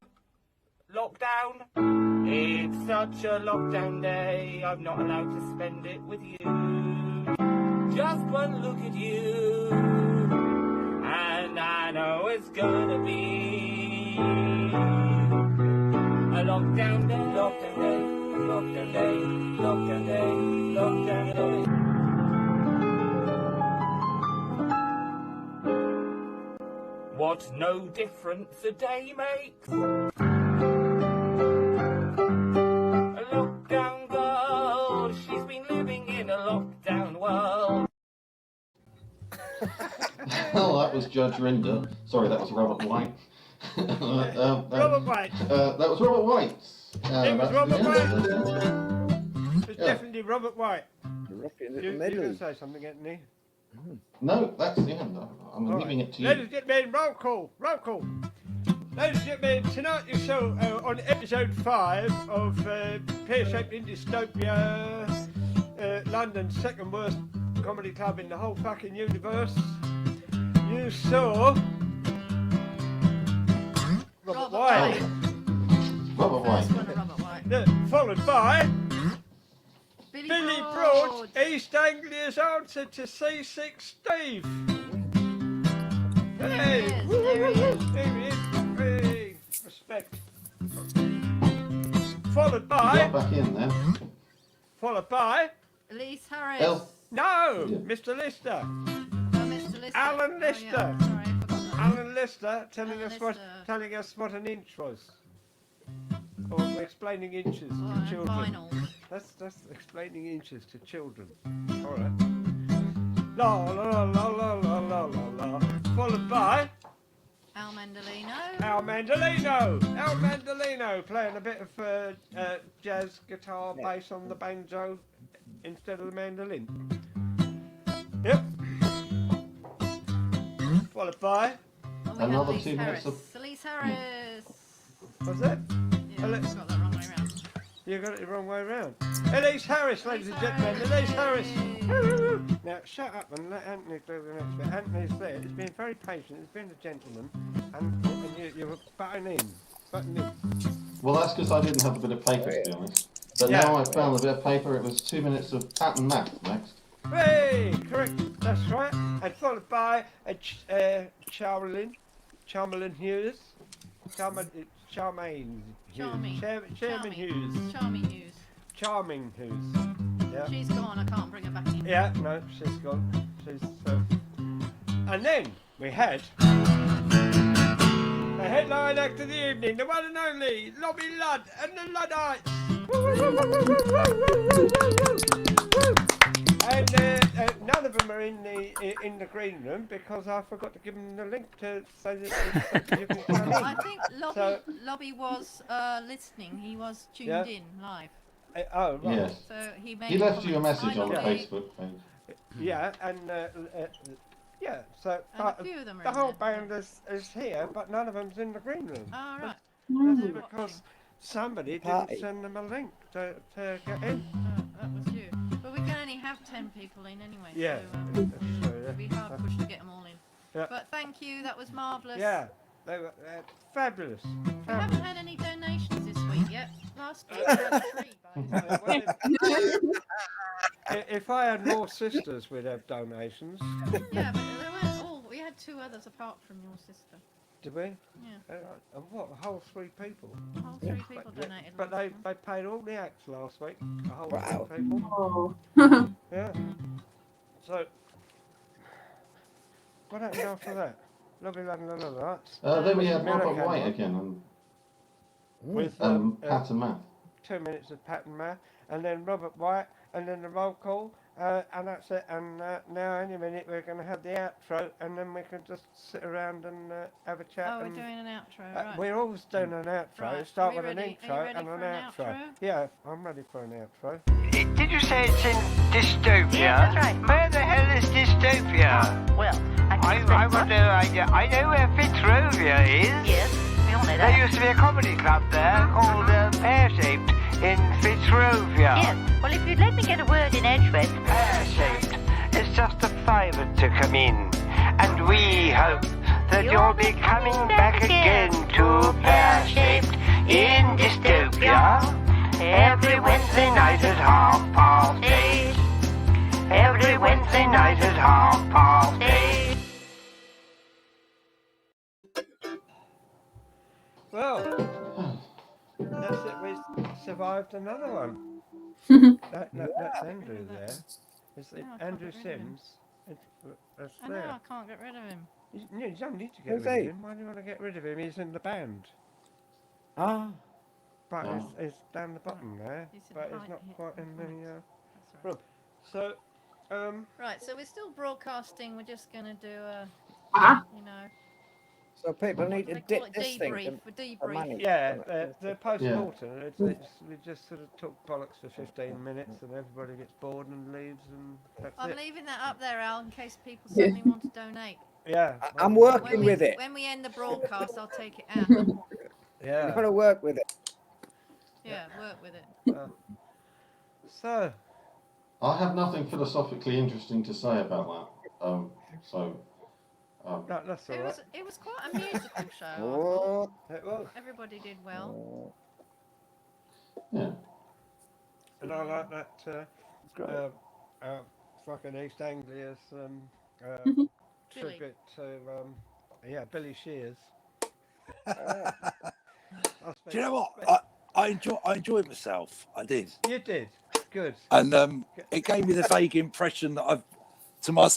lockdown. It's such a lockdown day. I'm not allowed to spend it with you. Just one look at you, and I know it's gonna be a lockdown day, lockdown day, lockdown day, lockdown day, lockdown day. What no difference a day makes. A lockdown girl, she's been living in a lockdown world. Oh, that was Judge Rinder. Sorry, that was Robert White. Robert White. That was Robert White. It was Robert White. It's definitely Robert White. You can say something, Anthony. No, that's the end. I'm leaving it to you. Ladies and gentlemen, roll call. Ladies and gentlemen, tonight you show on episode 5 of Pear Shaped in Dystopia, London's second worst comedy club in the whole fucking universe. You saw Robert White. Robert White. Followed by Billy Broad, East Anglia's answer to Seasick Steve. Hey, There he is. There he is. Hey, respect. Followed by. Got back in then. Followed by. Elise Harris. No, Mr. Lister. Mr. Lister. Allon Lister. Oh, yeah. Sorry, I forgot that. Allon Lister telling Allon us Lister. what an inch was. Or explaining inches to children. That's explaining inches to children. All right. La la la la la la la la. Followed by Al Mandolino. Al Mandolino playing a bit of jazz guitar, bass on the banjo instead of the mandolin. Yep. Followed by another 2 minutes of. Elise Harris. What's that? Yeah, I got that wrong way around. You got it the wrong way around. Elise Harris, ladies and gentlemen. Elise Harris. Now, shut up and let Anthony do the next bit. Anthony's there. He's been very patient. He's been a gentleman. And you were butting in. Well, that's because I didn't have a bit of paper, to be honest. But now I've found a bit of paper. It was 2 minutes of pattern math next. Hey, correct. That's right. And followed by Charmian Hughes. Charmian Hughes. Charming Hughes. Yeah. She's gone. I can't bring her back in. Yeah, no, she's gone. And then we had the headline act of the evening, the one and only Lobby Ludd and the Luddites. And none of them are in the green room because I forgot to give them the link to so that you can come in. I think Lobby was listening. He was tuned in live. Oh, right. Yes. So he left you a message on the Facebook page. Yeah, and yeah, so a few of them are the in whole there, band is here, but none of them's in the green room. Oh, right. That's because somebody didn't send them a link to get in. That was you. But we can only have 10 people in anyway. Yeah. So it'll be hard push to get them all in. Yeah. But thank you, that was marvellous. Yeah, they were fabulous. We haven't had any donations this week yet. Last week we had 3, by the way. If I had more sisters, we'd have donations. Yeah, but they weren't all. We had 2 others apart from your sister. Did we? Yeah. What? A whole 3 people? A whole 3 people donated. But they paid all the acts last week. A whole 3 Oh. people. Yeah. So, what happened after that? Lovely, Then we had Robert White again with pattern math. 2 minutes of pattern math, and then Robert White, and then the roll call, and that's it. And now, any minute, we're going to have the outro, and then we can just sit around and have a chat. Oh, we're doing an outro, right. We're always doing an outro. Right. Start Are we with an ready? intro Are you ready and for an an outro. outro? Yeah, I'm ready for an outro. Did you say it's in Dystopia? Yeah, that's right. Where the hell is Dystopia? Well, I wonder, I know where Fitzrovia is. Yes, we all know that. There used to be a comedy club there called Pear Shaped in Fitzrovia. Yes, well, if you'd let me get a word in edgeways. Pear Shaped is just a favour to come in, and we hope that you'll be coming back again to Pear Shaped in Dystopia every Wednesday night at 8:30. Every Wednesday night at 8:30. Well, that's it. We survived another one. That's Andrew there. It's Andrew Sims. That's I know, there. I can't get rid of him. You don't need to get Who's rid of he? him. Why do you want to get rid of him? He's in the band. Ah. But it's down the bottom there. He's in But the it's not right quite in the That's right. room. So, Right, so we're still broadcasting. We're just going to do a, you know, So people need to they dip call it this thing debrief. to A for debrief. money. yeah, the post-mortem, we just sort of talk bollocks for 15 minutes and everybody gets bored and leaves and that's I'm it. leaving that up there, Al, in case people suddenly want to donate. Yeah. I'm working with it. When we end the broadcast, I'll take it out. Yeah. You've got to work with it. Yeah, work with it. So. I have nothing philosophically interesting to say about that. That's all right. It was quite a musical show. Oh. It was. Everybody did well. Yeah. And I like that fucking East Anglia's tribute to Billy Shears. Do you know what? I enjoyed myself. I did. You did. Good. And it gave me the vague impression that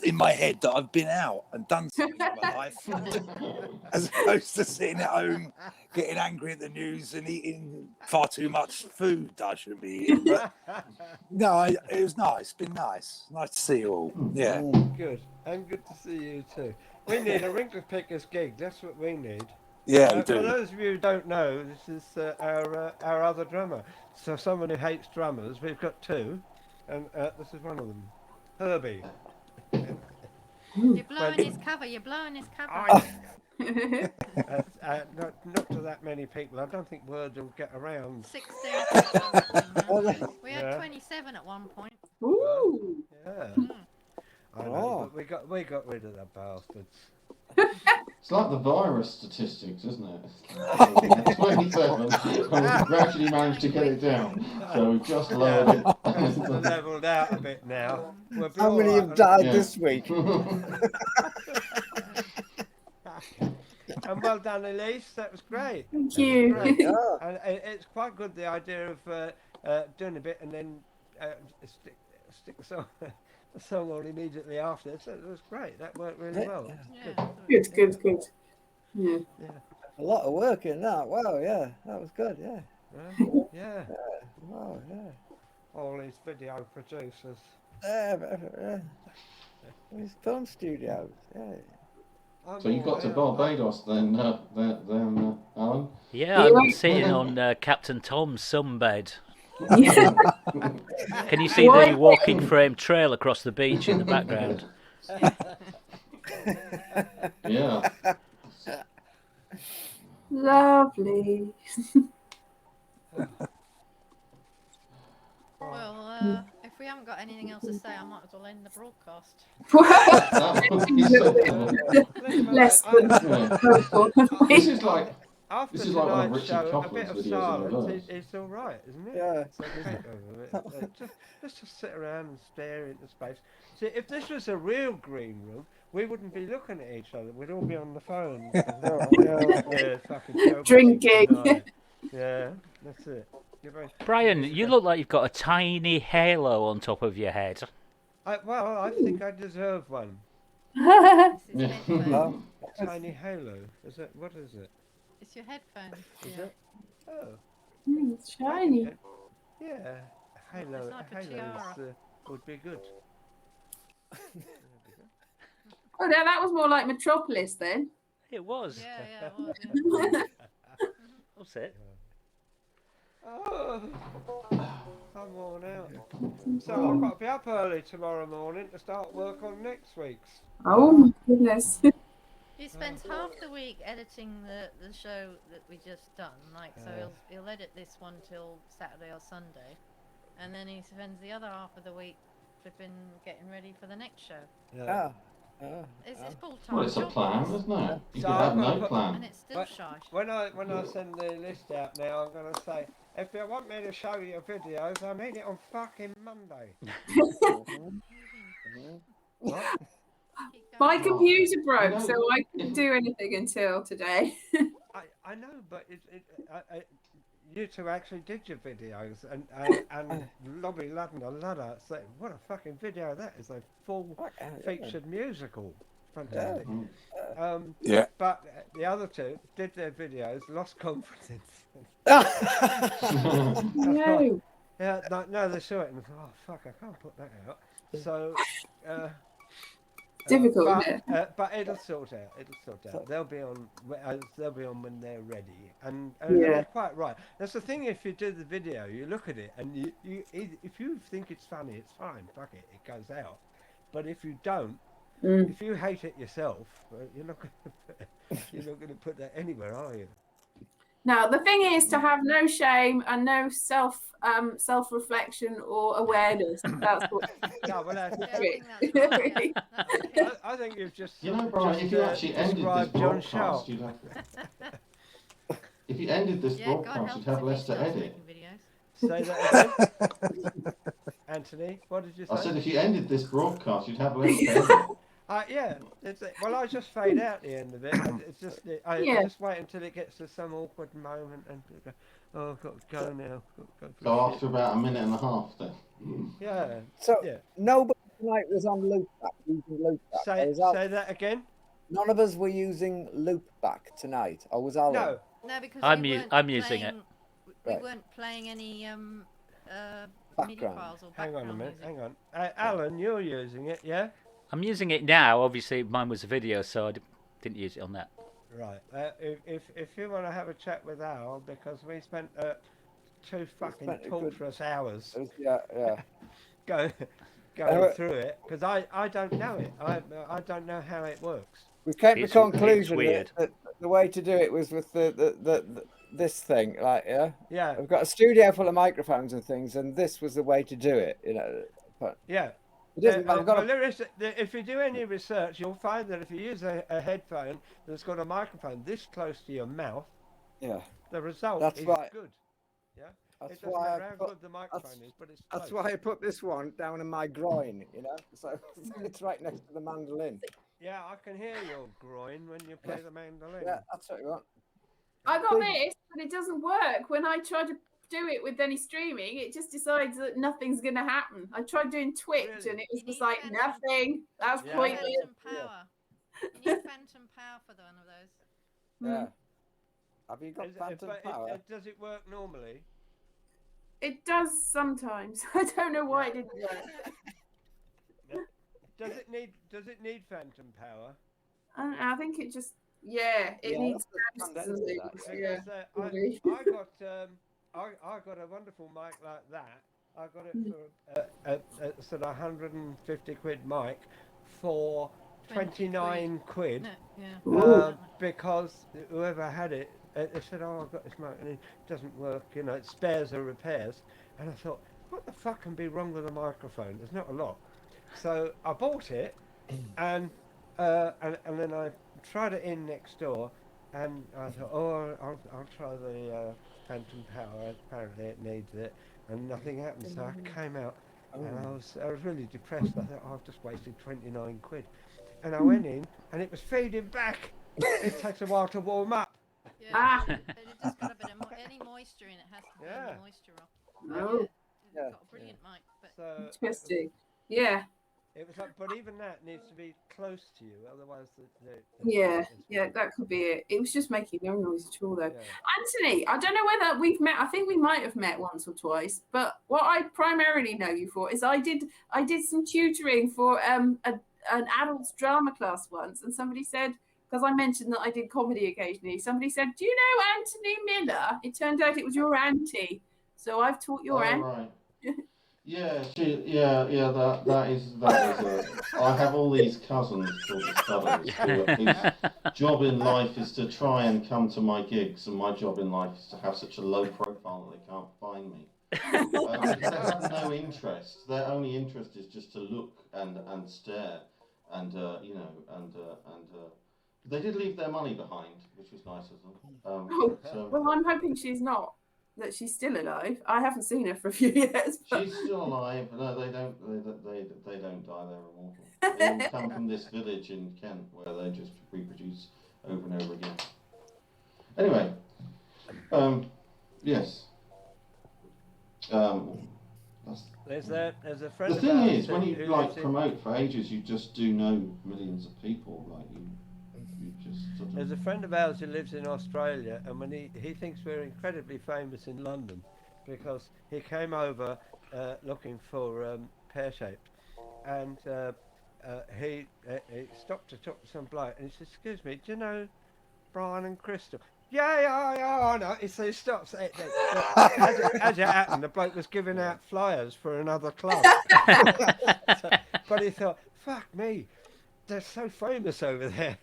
in my head that I've been out and done something in my life, as opposed to sitting at home getting angry at the news and eating far too much food that I shouldn't be eating. But no, it was nice. It's been nice. Nice to see you all. Yeah. Good. And good to see you too. We need a wrinkle picker's gig. That's what we need. Yeah, we do. For those of you who don't know, this is our other drummer. So someone who hates drummers, we've got two, and this is one of them, Herbie. You're blowing his cover. You're blowing his cover. Not to that many people. I don't think word will get around. 16. We had 27 at one point. Ooh. Yeah. I know, but we got rid of the bastards. It's like the virus statistics, isn't it? 27, and we've gradually managed to get it down. So we've just lowered it. It's levelled out a bit now. How many have died this week? And well done, Elise. That was great. Thank you. And it's quite good, the idea of doing a bit and then stick the song on immediately after. So it was great. That worked really well. Yeah. Good. Yeah. A lot of work in that. Wow, yeah. That was good, yeah. Yeah. Wow, yeah. All these video producers. These film studios, yeah. So you got to Barbados then, Alan? Yeah, I'm sitting on Captain Tom's sunbed. Can you see the walking frame trail across the beach in the background? Yeah. Lovely. Well, if we haven't got anything else to say, I might as well end the broadcast. Less than. This is like. After this is like one of Richard show, a Coughlin's bit of videos silence it's all right, isn't it? Yeah. Let's just sit around and stare into space. See, if this was a real green room, we wouldn't be looking at each other. We'd all be on the phone. Drinking. Yeah, that's it. Brian, you look like you've got a tiny halo on top of your head. I think I deserve one. Headphones. A tiny halo. Is it? What is it? It's your headphones. Is it? Oh. It's shiny. Yeah. Halo. It's like a tiara. Would be good. Oh, that was more like Metropolis then. It was. Yeah, it was. That's it. Oh, I'm worn out. So I've got to be up early tomorrow morning to start work on next week's. Oh my goodness. He spends half the week editing the show that we just done. So he'll edit this one till Saturday or Sunday, and then he spends the other half of the week flipping getting ready for the next show. Yeah. It's full time. Well, it's a plan, isn't it? You So could have I've no And plan. it's still shy. When I send the list out now, I'm going to say, if you want me to show you videos, I need it on fucking Monday. What? My computer broke, so I couldn't do anything until today. I know, but you two actually did your videos, and Lobby Luddites said, what a fucking video that is, a full featured musical. Fantastic. Yeah. But the other two did their videos, lost confidence. No. Yeah, no, they saw it and thought, oh fuck, I can't put that out. So difficult, isn't it? But it'll sort out. It'll sort out. They'll be on when they're ready. And they're quite right. That's the thing. If you do the video, you look at it, and you if you think it's funny, it's fine. Fuck it, it goes out. But if you don't, if you hate it yourself, you're not going to put that anywhere, are you? Now the thing is to have no shame and no self-reflection or awareness. That's what. No, well, I think you've just. You know, Brian, if you actually ended this broadcast, you'd have. If you ended this broadcast, you'd have less to edit. Say that again. Anthony, what did you say? I said if you ended this broadcast, you'd have less pain. Yeah. Well, I just fade out the end of it. It's just I just wait until it gets to some awkward moment and go, oh, I've got to go now. Go So after about a minute and a half, then. Yeah. So yeah. nobody tonight was on loopback, using loopback. Say that again. None of us were using loopback tonight. I was Alan. No, because I'm playing, using it. We Right. weren't playing any MIDI Background. files or Hang background on a minute. music. Hang on. Alan, you're using it, yeah? I'm using it now. Obviously, mine was a video, so I didn't use it on that. Right. If you want to have a chat with Al, because we spent 2 fucking torturous hours. Yeah. going through it, because I don't know it. I don't know how it works. We came to the It's conclusion weird. that the way to do it was with the this thing, like Yeah. We've got a studio full of microphones and things, and this was the way to do it, But Yeah. it doesn't matter. We've got If you do any research, you'll find that if you use a headphone that's got a microphone this close to your mouth, the result That's is right. good. Yeah. That's It doesn't why matter I how put- good the microphone is, but it's That's close. why I put this one down in my groin, So it's right next to the mandolin. Yeah, I can hear your groin when you play the mandolin. Yeah, that's what you want. I got this, but it doesn't work. When I try to do it with any streaming, it just decides that nothing's going to happen. I tried doing Twitch, and it was just like nothing. That's pointless. Phantom power. You need phantom power for one of those. Yeah. Have you got phantom power? Does it work normally? It does sometimes. I don't know why it didn't work. Does it need phantom power? I don't know. I think it just it needs Because I got a wonderful mic like that. I got it for a sort of 150 quid mic for 29 quid. Because whoever had it, they said, "Oh, I've got this mic and it doesn't work. It spares the repairs." And I thought, what the fuck can be wrong with a microphone? There's not a lot. So I bought it, and then I tried it in next door, and I thought, oh, I'll try the phantom power. Apparently it needs it, and nothing happened. So I came out, and I was really depressed. I thought, oh, I've just wasted 29 quid, and I went in, and it was feeding back. It takes a while to warm up. Yeah, but it just got a bit of any moisture in it has to burn the moisture off. No. It's got a brilliant mic, but Interesting. Yeah. It was like, but even that needs to be close to you, otherwise that could be it. It was just making no noise at all, though. Anthony, I don't know whether we've met. I think we might have met once or twice. But what I primarily know you for is I did some tutoring for an adults drama class once, and somebody said, because I mentioned that I did comedy occasionally, somebody said, "Do you know Anthony Miller?" It turned out it was your auntie. So I've taught your auntie. Right. That is I have all these cousins called the Studders whose job in life is to try and come to my gigs, and my job in life is to have such a low profile that they can't find me. They have no interest. Their only interest is just to look and stare, and they did leave their money behind, which was nice of them. Well, I'm hoping that she's still alive. I haven't seen her for a few years. But... She's still alive. No, they don't die. They're immortal. They all come from this village in Kent where they just reproduce over and over again. Anyway, yes. There's a friend. The thing is, when you promote for ages, you just do know millions of people. You just. Sort of... There's a friend of ours who lives in Australia, and when he thinks we're incredibly famous in London, because he came over looking for Pear Shaped, and he stopped to talk to some bloke, and he said, "Excuse me, do you know Brian and Krysstal?" Yeah, I know. So he stops. As it happened, the bloke was giving out flyers for another club. But he thought, fuck me, they're so famous over there.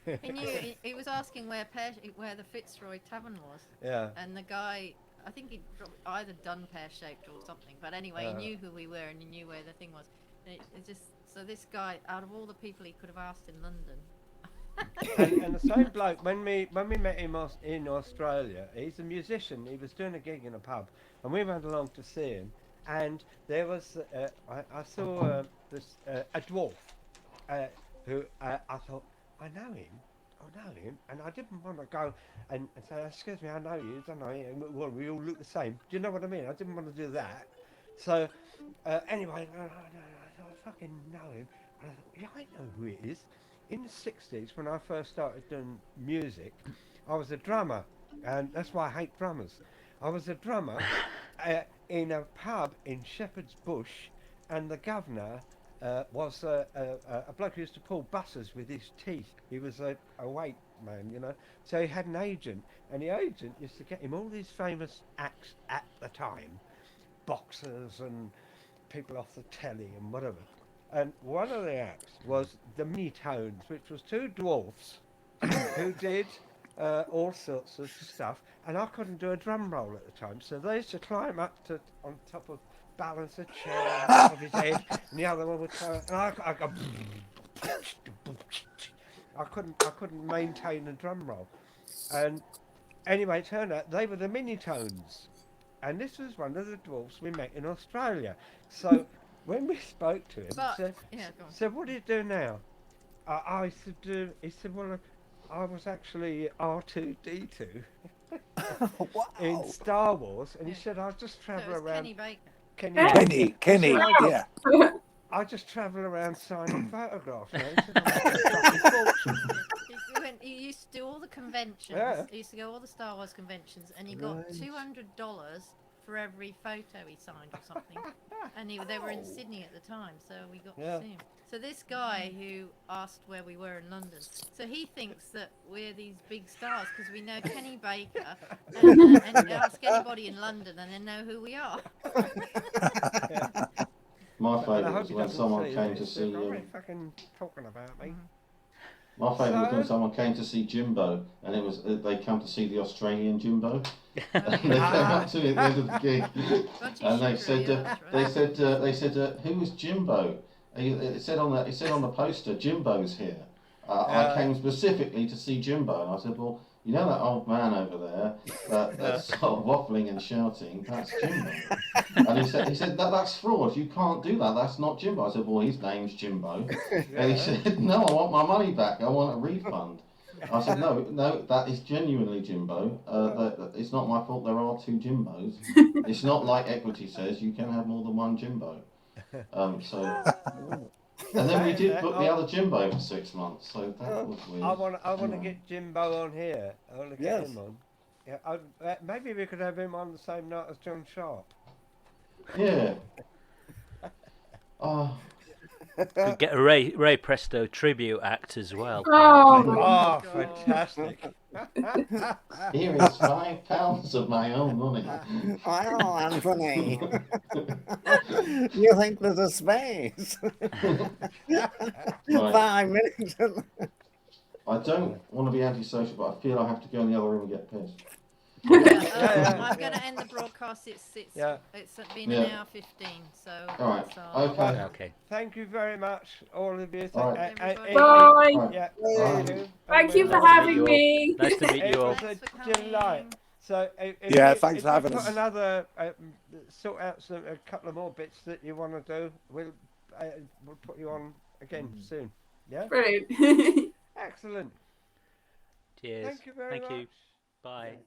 He was asking where the Fitzroy Tavern was. Yeah. And the guy, I think he'd either done Pear Shaped or something, but anyway, he knew who we were and he knew where the thing was. And it just, so this guy, out of all the people he could have asked in London, And the same bloke, when we met him in Australia, he's a musician. He was doing a gig in a pub, and we went along to see him. And there was, I saw a dwarf who I thought, I know him, and I didn't want to go and say, excuse me, I know you, don't I? And, well, we all look the same. Do you know what I mean? I didn't want to do that. So anyway, I fucking know him. And I thought, yeah, I know who he is. In the 60s, when I first started doing music, I was a drummer, and that's why I hate drummers. I was a drummer in a pub in Shepherd's Bush, and the governor was a bloke who used to pull buses with his teeth. He was a weight man, you know. So he had an agent, and the agent used to get him all these famous acts at the time, boxers and people off the telly and whatever. And one of the acts was the Mini-Tones, which was two dwarfs who did all sorts of stuff, and I couldn't do a drum roll at the time, so they used to climb up on top of, balance a chair on top of his head, and the other one would go, and I couldn't maintain a drum roll. And anyway, it turned out they were the Mini-Tones, and this was one of the dwarfs we met in Australia. So when we spoke to him, said, what do you do now? I said, he said, well, I was actually R2-D2 in Star Wars, and he said, I'll just travel around. Kenny, yeah. I just travel around signing photographs. He used to do all the conventions. Yeah. He used to go all the Star Wars conventions, and he got $200 for every photo he signed or something. And they were in Sydney at the time, so we got to see him. So this guy who asked where we were in London, so he thinks that we're these big stars because we know Kenny Baker, and ask anybody in London and they know who we are. My favourite was when someone came to see you. Fucking talking about me. My favourite was when someone came to see Jimbo, and it was they come to see the Australian Jimbo. And they came up to me at the end of the gig, and they said, who was Jimbo? It said on the poster, Jimbo's here. I came specifically to see Jimbo, and I said, well, you know that old man over there that's sort of waffling and shouting, that's Jimbo. And he said that's fraud, you can't do that, that's not Jimbo. I said, well, his name's Jimbo. And he said, no, I want my money back, I want a refund. I said, no, that is genuinely Jimbo. It's not my fault there are two Jimbos. It's not like Equity says, you can have more than one Jimbo. And then we did book the other Jimbo for 6 months, so that was weird. I want to get Jimbo on here. I want to get him on. Yeah, maybe we could have him on the same night as John Sharp. Yeah. Could get a Ray Presto tribute act as well. Oh, fantastic. Here is £5 of my own money. Well, Anthony, you think there's a space? 5 minutes. I don't want to be antisocial, but I feel I have to go in the other room and get pissed. I'm going to end the broadcast. It's been an hour 15. So. All right. Okay. Thank you very much, all of you. All right. Bye. Yeah. Thank you for having me. Nice to meet you all. It was a delight. So thanks for having us. Another sort out a couple of more bits that you want to do. We'll put you on again soon. Yeah. Brilliant. Excellent. Cheers. Thank you very much. Thank you. Bye. Bye.